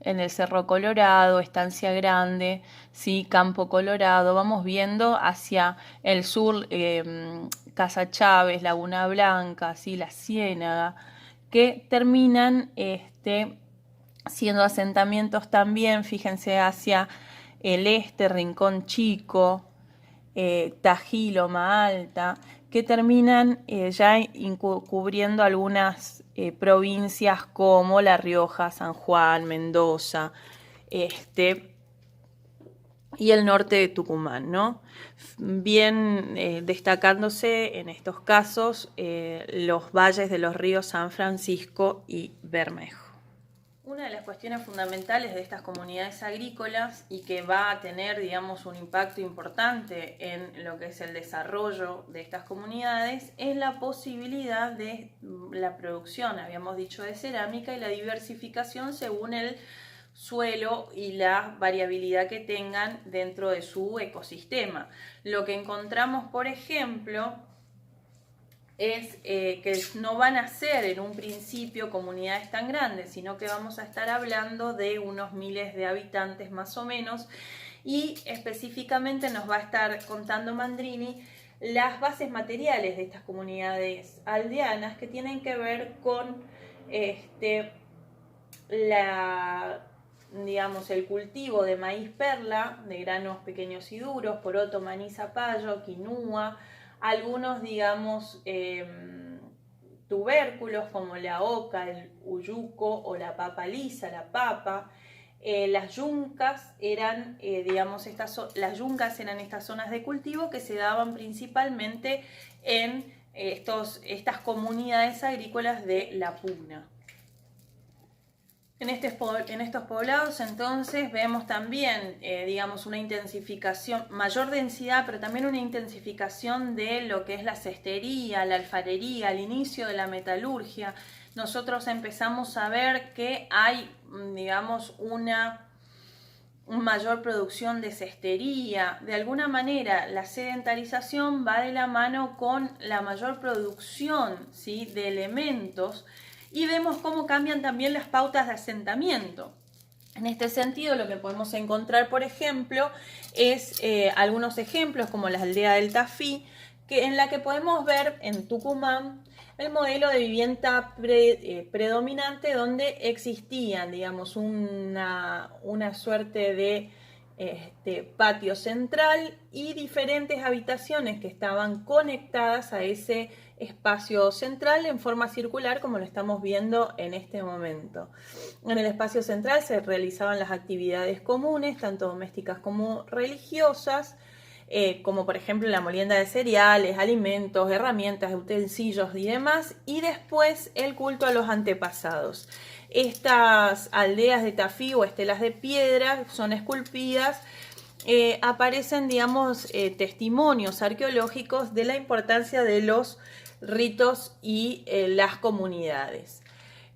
el Cerro Colorado, Estancia Grande, ¿sí? Campo Colorado. Vamos viendo hacia el sur, Casa Chávez, Laguna Blanca, ¿sí? La Ciénaga, que terminan siendo asentamientos también, fíjense, hacia el este, Rincón Chico, Tají, Loma Alta, que terminan ya cubriendo algunas provincias como La Rioja, San Juan, Mendoza, y el norte de Tucumán, ¿no? Bien destacándose en estos casos los valles de los ríos San Francisco y Bermejo. Una de las cuestiones fundamentales de estas comunidades agrícolas y que va a tener, digamos, un impacto importante en lo que es el desarrollo de estas comunidades es la posibilidad de la producción, habíamos dicho, de cerámica y la diversificación según el suelo y la variabilidad que tengan dentro de su ecosistema. Lo que encontramos, por ejemplo, es que no van a ser en un principio comunidades tan grandes, sino que vamos a estar hablando de unos miles de habitantes más o menos, y específicamente nos va a estar contando Mandrini las bases materiales de estas comunidades aldeanas que tienen que ver con digamos, el cultivo de maíz perla, de granos pequeños y duros, poroto, maní, zapallo, quinua, algunos, digamos, tubérculos como la oca, el uyuco o la papa lisa, la papa. Las yuncas eran, digamos, las yuncas eran estas zonas de cultivo que se daban principalmente en estas comunidades agrícolas de la Puna. En estos poblados entonces vemos también, digamos, una intensificación, mayor densidad, pero también una intensificación de lo que es la cestería, la alfarería, el inicio de la metalurgia. Nosotros empezamos a ver que hay, digamos, una mayor producción de cestería. De alguna manera, la sedentarización va de la mano con la mayor producción, ¿sí?, de elementos. Y vemos cómo cambian también las pautas de asentamiento. En este sentido, lo que podemos encontrar, por ejemplo, es algunos ejemplos como la aldea del Tafí, en la que podemos ver en Tucumán el modelo de vivienda predominante, donde existían, digamos, una suerte de patio central y diferentes habitaciones que estaban conectadas a ese espacio central en forma circular, como lo estamos viendo en este momento. En el espacio central se realizaban las actividades comunes, tanto domésticas como religiosas, como por ejemplo la molienda de cereales, alimentos, herramientas, utensilios y demás, y después el culto a los antepasados. Estas aldeas de Tafí o estelas de piedra son esculpidas. Aparecen, digamos, testimonios arqueológicos de la importancia de los ritos y las comunidades.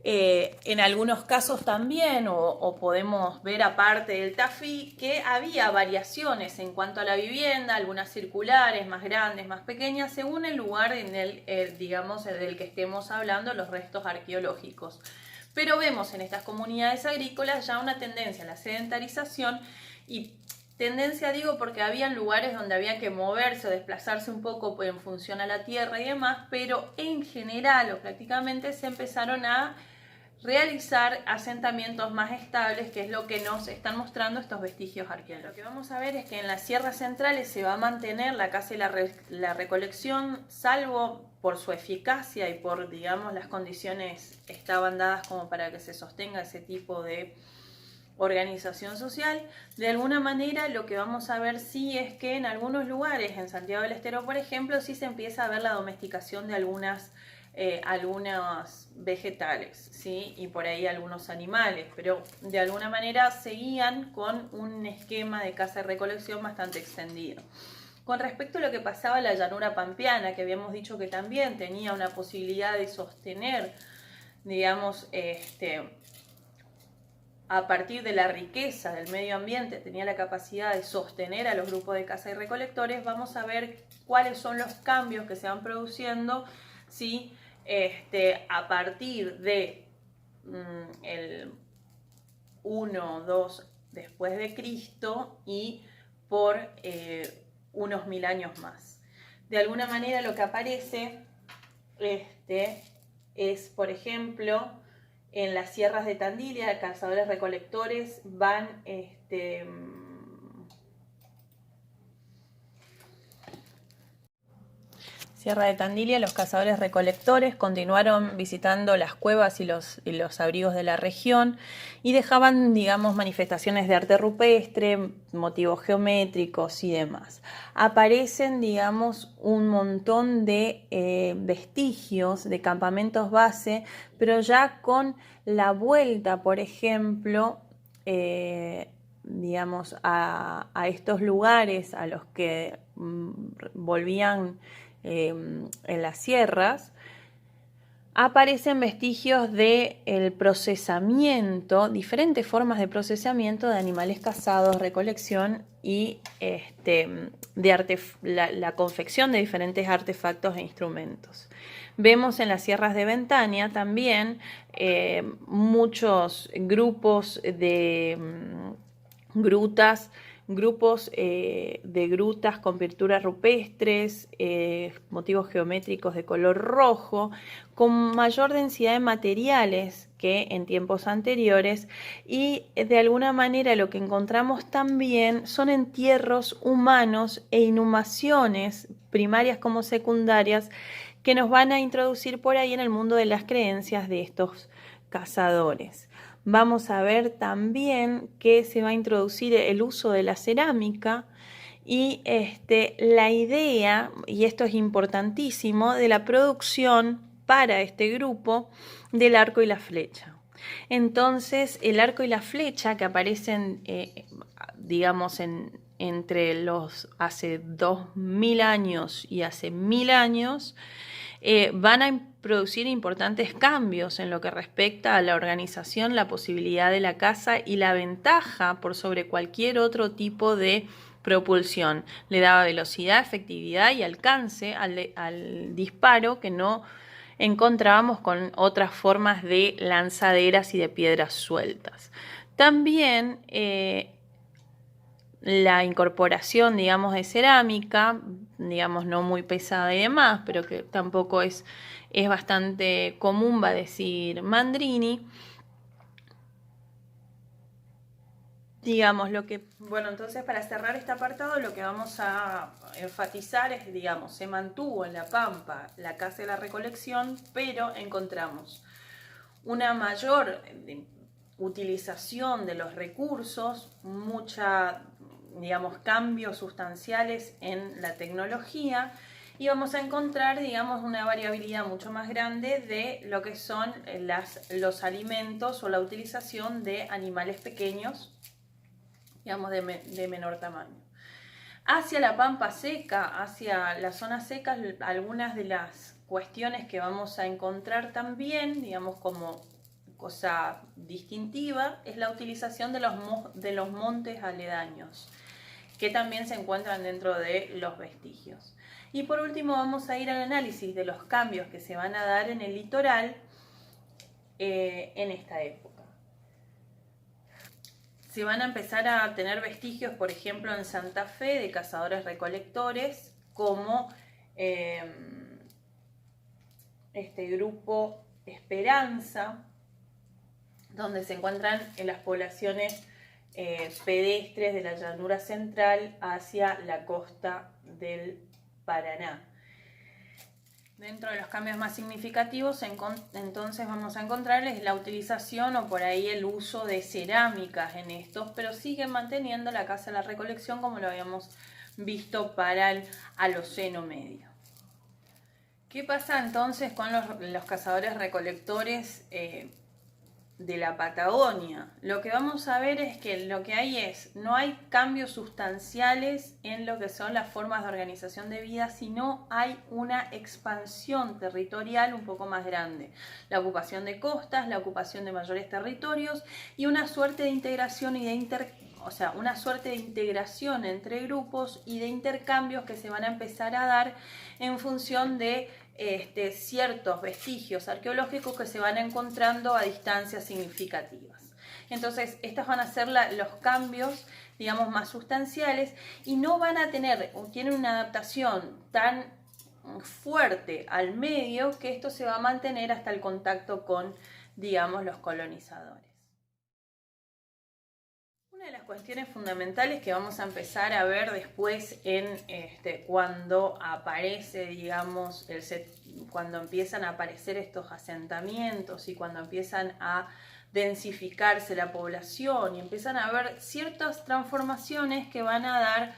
En algunos casos también, o podemos ver aparte del Tafí, que había variaciones en cuanto a la vivienda, algunas circulares, más grandes, más pequeñas, según el lugar en el, digamos, del que estemos hablando, los restos arqueológicos. Pero vemos en estas comunidades agrícolas ya una tendencia a la sedentarización, y tendencia digo porque habían lugares donde había que moverse o desplazarse un poco en función a la tierra y demás, pero en general o prácticamente se empezaron a realizar asentamientos más estables, que es lo que nos están mostrando estos vestigios arqueológicos. Lo que vamos a ver es que en las sierras centrales se va a mantener la caza y la recolección, salvo por su eficacia y por, digamos, las condiciones estaban dadas como para que se sostenga ese tipo de organización social. De alguna manera lo que vamos a ver sí es que en algunos lugares, en Santiago del Estero por ejemplo, sí se empieza a ver la domesticación de algunos vegetales, ¿sí? Y por ahí algunos animales, pero de alguna manera seguían con un esquema de caza y recolección bastante extendido. Con respecto a lo que pasaba en la llanura pampeana, que habíamos dicho que también tenía una posibilidad de sostener, digamos, a partir de la riqueza del medio ambiente, tenía la capacidad de sostener a los grupos de caza y recolectores, vamos a ver cuáles son los cambios que se van produciendo, ¿sí? A partir de el 1 o 2 después de Cristo y por unos 1000 años más. De alguna manera lo que aparece es, por ejemplo, en las sierras de Tandilia, cazadores recolectores van Sierra de Tandilia, los cazadores recolectores continuaron visitando las cuevas y los abrigos de la región y dejaban, digamos, manifestaciones de arte rupestre, motivos geométricos y demás. Aparecen, digamos, un montón de vestigios de campamentos base, pero ya con la vuelta, por ejemplo, digamos, a estos lugares a los que volvían en las sierras, aparecen vestigios del procesamiento, diferentes formas de procesamiento de animales cazados, recolección y la confección de diferentes artefactos e instrumentos. Vemos en las sierras de Ventania también muchos grupos de grupos de grutas con pinturas rupestres, motivos geométricos de color rojo, con mayor densidad de materiales que en tiempos anteriores, y de alguna manera lo que encontramos también son entierros humanos e inhumaciones primarias como secundarias que nos van a introducir por ahí en el mundo de las creencias de estos cazadores. Vamos a ver también que se va a introducir el uso de la cerámica y la idea, y esto es importantísimo, de la producción para este grupo del arco y la flecha. Entonces, el arco y la flecha que aparecen, digamos, entre los hace 2000 años y hace 1000 años, van a producir importantes cambios en lo que respecta a la organización, la posibilidad de la caza y la ventaja por sobre cualquier otro tipo de propulsión. Le daba velocidad, efectividad y alcance al disparo que no encontrábamos con otras formas de lanzaderas y de piedras sueltas. También la incorporación, digamos, de cerámica, digamos, no muy pesada y demás, pero que tampoco es bastante común, va a decir Mandrini. Digamos, bueno, entonces para cerrar este apartado, lo que vamos a enfatizar es, digamos, se mantuvo en la Pampa la caza y la recolección, pero encontramos una mayor utilización de los recursos, digamos, cambios sustanciales en la tecnología, y vamos a encontrar, digamos, una variabilidad mucho más grande de lo que son los alimentos o la utilización de animales pequeños, digamos, de menor tamaño. Hacia la pampa seca, hacia las zonas secas, algunas de las cuestiones que vamos a encontrar también, digamos, como cosa distintiva, es la utilización de los montes aledaños, que también se encuentran dentro de los vestigios. Y por último vamos a ir al análisis de los cambios que se van a dar en el litoral, en esta época. Se van a empezar a tener vestigios, por ejemplo, en Santa Fe, de cazadores-recolectores, como este grupo Esperanza, donde se encuentran en las poblaciones pedestres de la llanura central hacia la costa del Paraná. Dentro de los cambios más significativos, entonces vamos a encontrarles la utilización o por ahí el uso de cerámicas en estos, pero siguen manteniendo la caza y la recolección como lo habíamos visto para el Holoceno medio. ¿Qué pasa entonces con los cazadores recolectores de la Patagonia? Lo que vamos a ver es que lo que hay no hay cambios sustanciales en lo que son las formas de organización de vida, sino hay una expansión territorial un poco más grande. La ocupación de costas, la ocupación de mayores territorios y una suerte de integración y una suerte de integración entre grupos y de intercambios que se van a empezar a dar en función de ciertos vestigios arqueológicos que se van encontrando a distancias significativas. Entonces, estos van a ser los cambios, digamos, más sustanciales y no van a tienen una adaptación tan fuerte al medio que esto se va a mantener hasta el contacto con, digamos, los colonizadores. Una de las cuestiones fundamentales que vamos a empezar a ver después cuando aparece, digamos, cuando empiezan a aparecer estos asentamientos y cuando empiezan a densificarse la población y empiezan a haber ciertas transformaciones que van a dar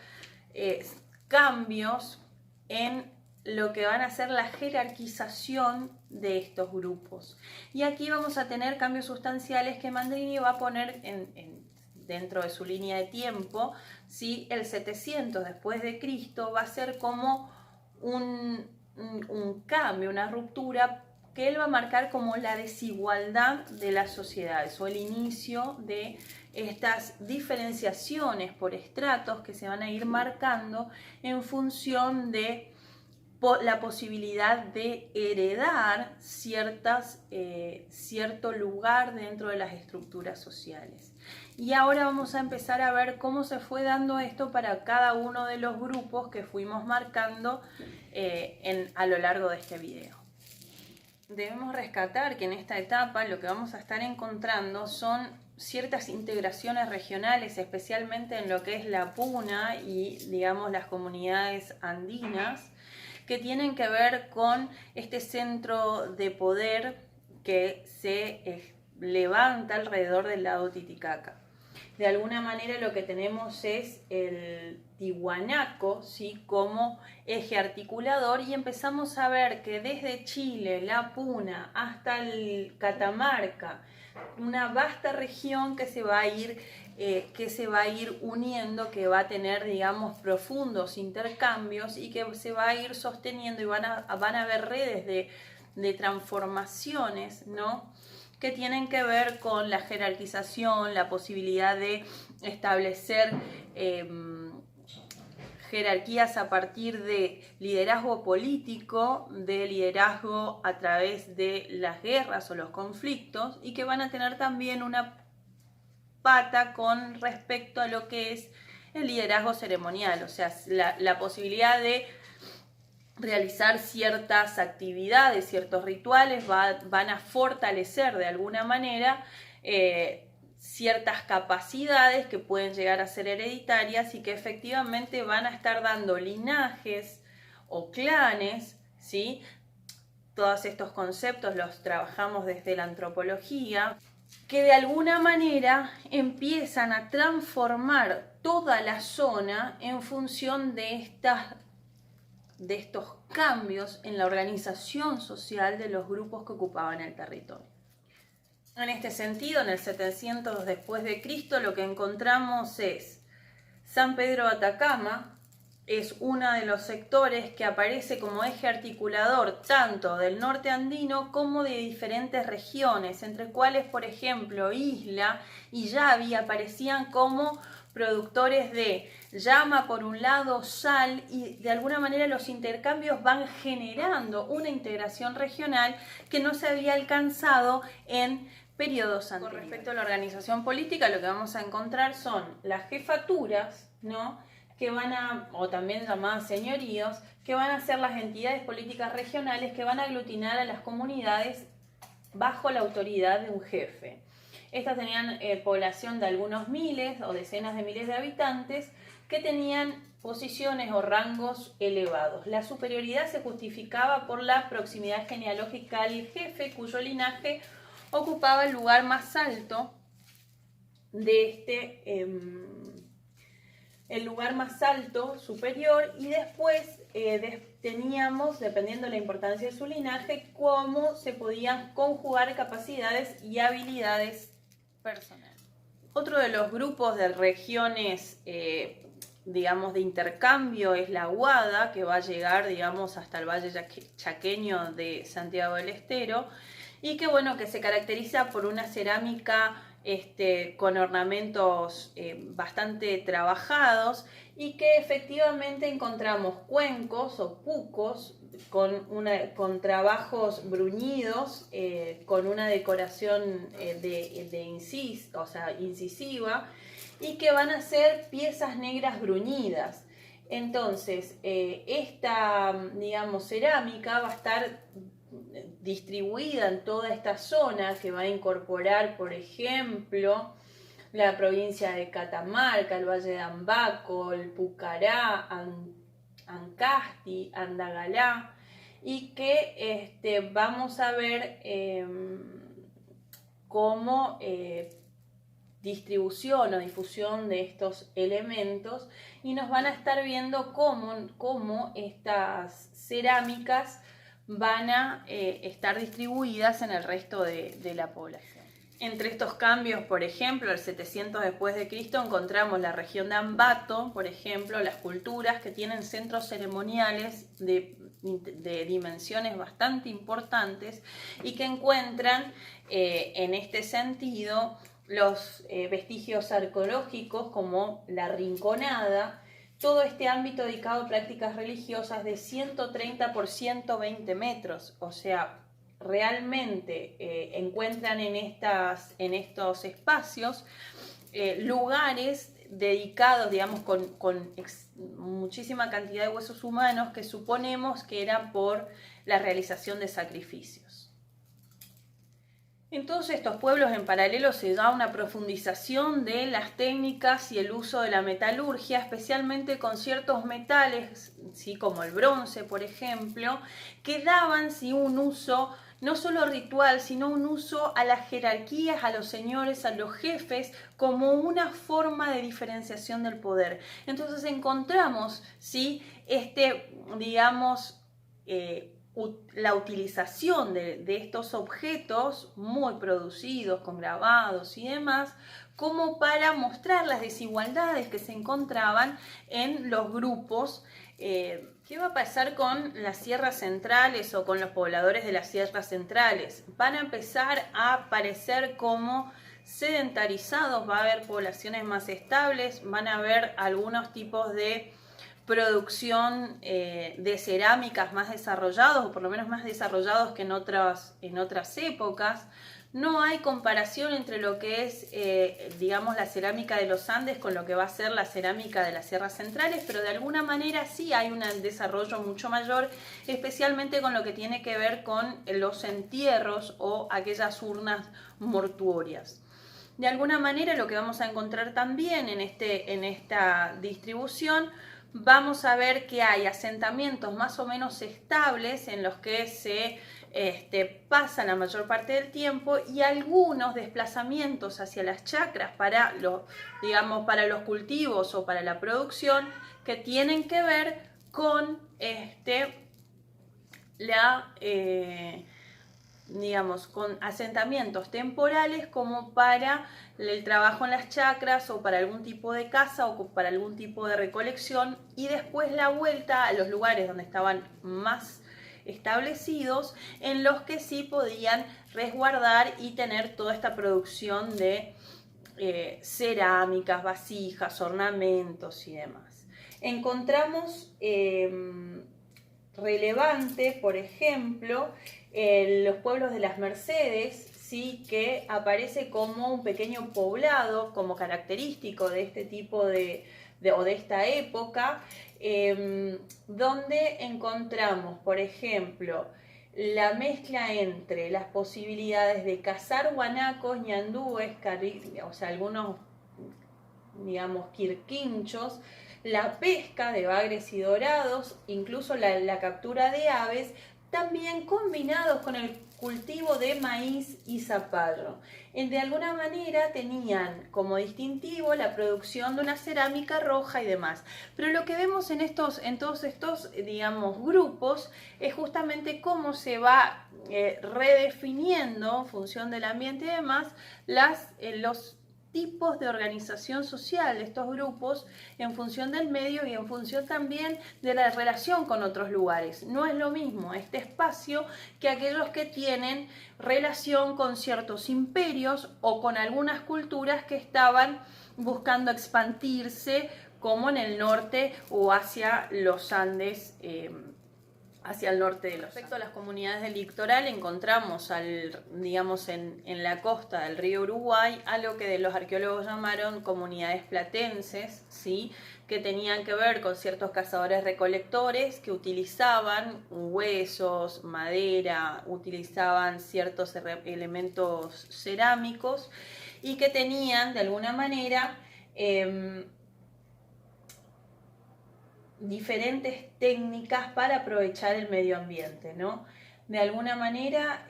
cambios en lo que van a ser la jerarquización de estos grupos. Y aquí vamos a tener cambios sustanciales que Mandrini va a poner dentro de su línea de tiempo, ¿sí? El 700 después de Cristo va a ser como un cambio, una ruptura que él va a marcar como la desigualdad de las sociedades o el inicio de estas diferenciaciones por estratos que se van a ir marcando en función de la posibilidad de heredar cierto lugar dentro de las estructuras sociales. Y ahora vamos a empezar a ver cómo se fue dando esto para cada uno de los grupos que fuimos marcando a lo largo de este video. Debemos rescatar que en esta etapa lo que vamos a estar encontrando son ciertas integraciones regionales, especialmente en lo que es la Puna y, digamos, las comunidades andinas, que tienen que ver con este centro de poder que se levanta alrededor del lago Titicaca. De alguna manera lo que tenemos es el Tiwanaku, ¿sí?, como eje articulador, y empezamos a ver que desde Chile, la Puna, hasta el Catamarca, una vasta región que se va a ir uniendo, que va a tener, digamos, profundos intercambios y que se va a ir sosteniendo y van a haber redes de transformaciones, ¿no?, que tienen que ver con la jerarquización, la posibilidad de establecer jerarquías a partir de liderazgo político, de liderazgo a través de las guerras o los conflictos, y que van a tener también una pata con respecto a lo que es el liderazgo ceremonial, o sea, la posibilidad de realizar ciertas actividades, ciertos rituales, van a fortalecer de alguna manera ciertas capacidades que pueden llegar a ser hereditarias y que efectivamente van a estar dando linajes o clanes, ¿sí? Todos estos conceptos los trabajamos desde la antropología, que de alguna manera empiezan a transformar toda la zona en función de estos cambios en la organización social de los grupos que ocupaban el territorio. En este sentido, en el 700 después de Cristo, lo que encontramos es San Pedro de Atacama, es uno de los sectores que aparece como eje articulador tanto del norte andino como de diferentes regiones, entre cuales, por ejemplo, Isla y Yavi aparecían como productores de llama por un lado, sal, y de alguna manera los intercambios van generando una integración regional que no se había alcanzado en periodos anteriores. Con respecto a la organización política, lo que vamos a encontrar son las jefaturas, ¿no?, que van a, o también llamadas señoríos, que van a ser las entidades políticas regionales que van a aglutinar a las comunidades bajo la autoridad de un jefe. Estas tenían población de algunos miles o decenas de miles de habitantes que tenían posiciones o rangos elevados. La superioridad se justificaba por la proximidad genealógica al jefe, cuyo linaje ocupaba el lugar más alto de el lugar más alto superior, y después teníamos, dependiendo de la importancia de su linaje, cómo se podían conjugar capacidades y habilidades personales. Otro de los grupos de regiones, digamos, de intercambio es la Guada, que va a llegar, digamos, hasta el Valle Chaqueño de Santiago del Estero, y que, bueno, que se caracteriza por una cerámica con ornamentos bastante trabajados, y que efectivamente encontramos cuencos o pucos con trabajos bruñidos, con una decoración incisiva, y que van a ser piezas negras bruñidas. Entonces, esta, digamos, cerámica va a estar distribuida en toda esta zona, que va a incorporar, por ejemplo, la provincia de Catamarca, el Valle de Ambaco, el Pucará, Ancasti, Andagalá, y que vamos a ver cómo distribución o difusión de estos elementos, y nos van a estar viendo cómo estas cerámicas van a estar distribuidas en el resto de la población. Entre estos cambios, por ejemplo, el 700 después de Cristo encontramos la región de Ambato, por ejemplo, las culturas que tienen centros ceremoniales de dimensiones bastante importantes, y que encuentran en este sentido los vestigios arqueológicos como la Rinconada, todo este ámbito dedicado a prácticas religiosas de 130 por 120 metros, o sea, realmente encuentran en estos espacios lugares dedicados, digamos, con muchísima cantidad de huesos humanos que suponemos que eran por la realización de sacrificios. En todos estos pueblos en paralelo se da una profundización de las técnicas y el uso de la metalurgia, especialmente con ciertos metales, ¿sí?, como el bronce, por ejemplo, que daban, ¿sí?, un uso no solo ritual, sino un uso a las jerarquías, a los señores, a los jefes, como una forma de diferenciación del poder. Entonces encontramos, ¿sí?, digamos, la utilización de estos objetos muy producidos, con grabados y demás, como para mostrar las desigualdades que se encontraban en los grupos. ¿Qué va a pasar con las sierras centrales o con los pobladores de las sierras centrales? Van a empezar a aparecer como sedentarizados, va a haber poblaciones más estables, van a haber algunos tipos de producción de cerámicas más desarrollados, o por lo menos más desarrollados que en otras épocas. No hay comparación entre lo que es, digamos, la cerámica de los Andes con lo que va a ser la cerámica de las sierras centrales, pero de alguna manera sí hay un desarrollo mucho mayor, especialmente con lo que tiene que ver con los entierros o aquellas urnas mortuorias. De alguna manera lo que vamos a encontrar también en esta distribución, vamos a ver que hay asentamientos más o menos estables en los que se pasa la mayor parte del tiempo, y algunos desplazamientos hacia las chacras para los cultivos o para la producción, que tienen que ver con con asentamientos temporales, como para el trabajo en las chacras o para algún tipo de caza o para algún tipo de recolección, y después la vuelta a los lugares donde estaban más establecidos, en los que sí podían resguardar y tener toda esta producción de cerámicas, vasijas, ornamentos y demás. Encontramos relevante, por ejemplo, los pueblos de las Mercedes, ¿sí? Que aparece como un pequeño poblado, como característico de este tipo o de esta época, donde encontramos, por ejemplo, la mezcla entre las posibilidades de cazar guanacos, ñandúes, o sea, algunos, digamos, quirquinchos, la pesca de bagres y dorados, incluso la captura de aves, también combinados con el cultivo de maíz y zapallo. De alguna manera tenían como distintivo la producción de una cerámica roja y demás. Pero lo que vemos en todos estos, digamos, grupos es justamente cómo se va redefiniendo en función del ambiente y demás los tipos de organización social de estos grupos en función del medio y en función también de la relación con otros lugares. No es lo mismo este espacio que aquellos que tienen relación con ciertos imperios o con algunas culturas que estaban buscando expandirse, como en el norte o hacia los Andes, hacia el norte de los Andes. Respecto a las comunidades del litoral, encontramos, digamos, en la costa del río Uruguay, algo que los arqueólogos llamaron comunidades platenses, ¿sí? Que tenían que ver con ciertos cazadores recolectores que utilizaban huesos, madera, utilizaban ciertos elementos cerámicos y que tenían, de alguna manera, diferentes técnicas para aprovechar el medio ambiente, ¿no? De alguna manera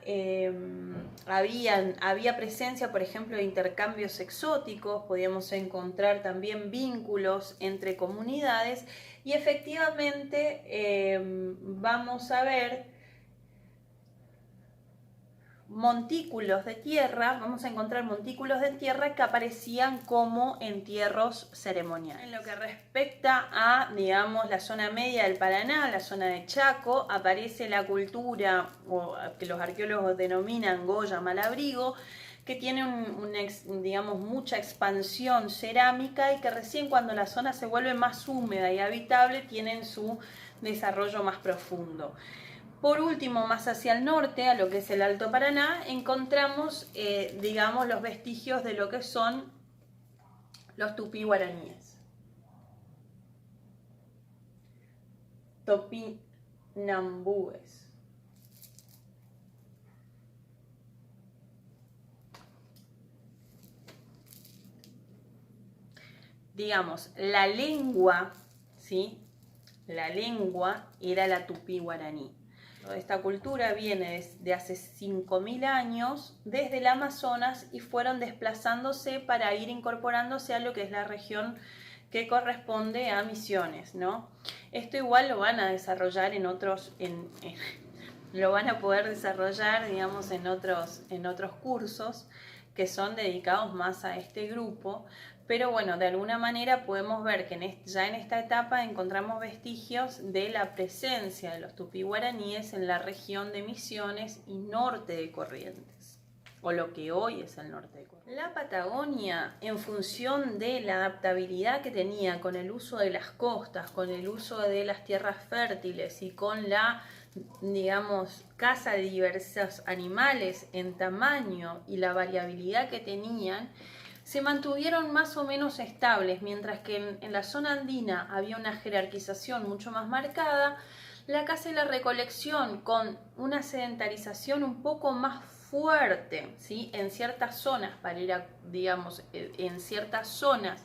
había presencia, por ejemplo, de intercambios exóticos, podíamos encontrar también vínculos entre comunidades y efectivamente vamos a ver montículos de tierra, vamos a encontrar montículos de tierra que aparecían como entierros ceremoniales. En lo que respecta a, digamos, la zona media del Paraná, la zona de Chaco, aparece la cultura, o que los arqueólogos denominan Goya Malabrigo, que tiene digamos, mucha expansión cerámica y que recién cuando la zona se vuelve más húmeda y habitable tienen su desarrollo más profundo. Por último, más hacia el norte, a lo que es el Alto Paraná, encontramos, digamos, los vestigios de lo que son los tupí guaraníes. Topinambúes. Digamos, la lengua, ¿sí? La lengua era la tupí guaraní. Esta cultura viene de hace 5.000 años desde el Amazonas y fueron desplazándose para ir incorporándose a lo que es la región que corresponde a Misiones, ¿no? Esto igual lo van a desarrollar lo van a poder desarrollar, digamos, en otros cursos que son dedicados más a este grupo. Pero bueno, de alguna manera podemos ver que ya en esta etapa encontramos vestigios de la presencia de los tupí guaraníes en la región de Misiones y norte de Corrientes, o lo que hoy es el norte de Corrientes. La Patagonia, en función de la adaptabilidad que tenía con el uso de las costas, con el uso de las tierras fértiles y con la, digamos, caza de diversos animales en tamaño y la variabilidad que tenían, se mantuvieron más o menos estables, mientras que en la zona andina había una jerarquización mucho más marcada. La caza y la recolección, con una sedentarización un poco más fuerte, ¿sí? En ciertas zonas, para ir a, digamos, en ciertas zonas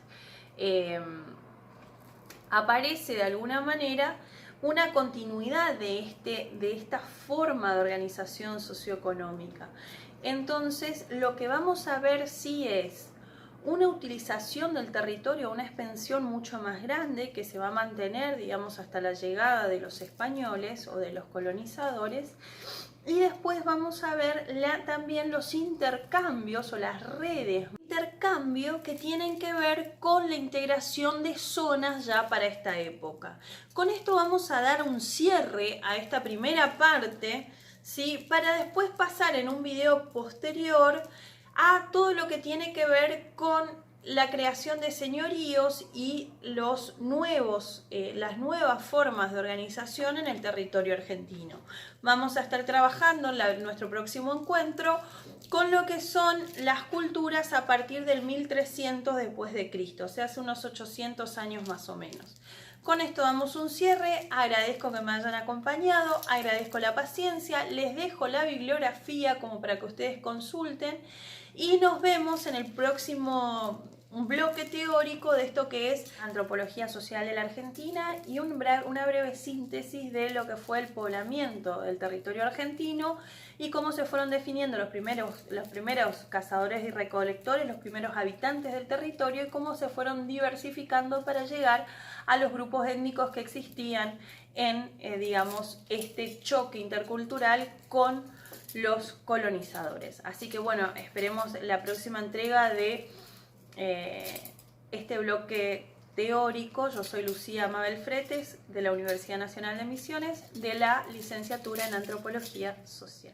aparece de alguna manera una continuidad de esta forma de organización socioeconómica. Entonces, lo que vamos a ver sí es una utilización del territorio, una expansión mucho más grande que se va a mantener, digamos, hasta la llegada de los españoles o de los colonizadores. Y después vamos a ver también los intercambios o las redes de intercambio que tienen que ver con la integración de zonas ya para esta época. Con esto vamos a dar un cierre a esta primera parte, ¿sí? Para después pasar en un video posterior a todo lo que tiene que ver con la creación de señoríos y las nuevas formas de organización en el territorio argentino. Vamos a estar trabajando en nuestro próximo encuentro con lo que son las culturas a partir del 1300 después de Cristo, o sea, hace unos 800 años más o menos. Con esto damos un cierre, agradezco que me hayan acompañado, agradezco la paciencia, les dejo la bibliografía como para que ustedes consulten y nos vemos en el próximo bloque teórico de esto que es antropología social de la Argentina y una breve síntesis de lo que fue el poblamiento del territorio argentino y cómo se fueron definiendo los primeros cazadores y recolectores, los primeros habitantes del territorio y cómo se fueron diversificando para llegar a los grupos étnicos que existían en, digamos, este choque intercultural con los colonizadores. Así que bueno, esperemos la próxima entrega de este bloque teórico. Yo soy Lucía Mabel Fretes de la Universidad Nacional de Misiones, de la licenciatura en Antropología Social.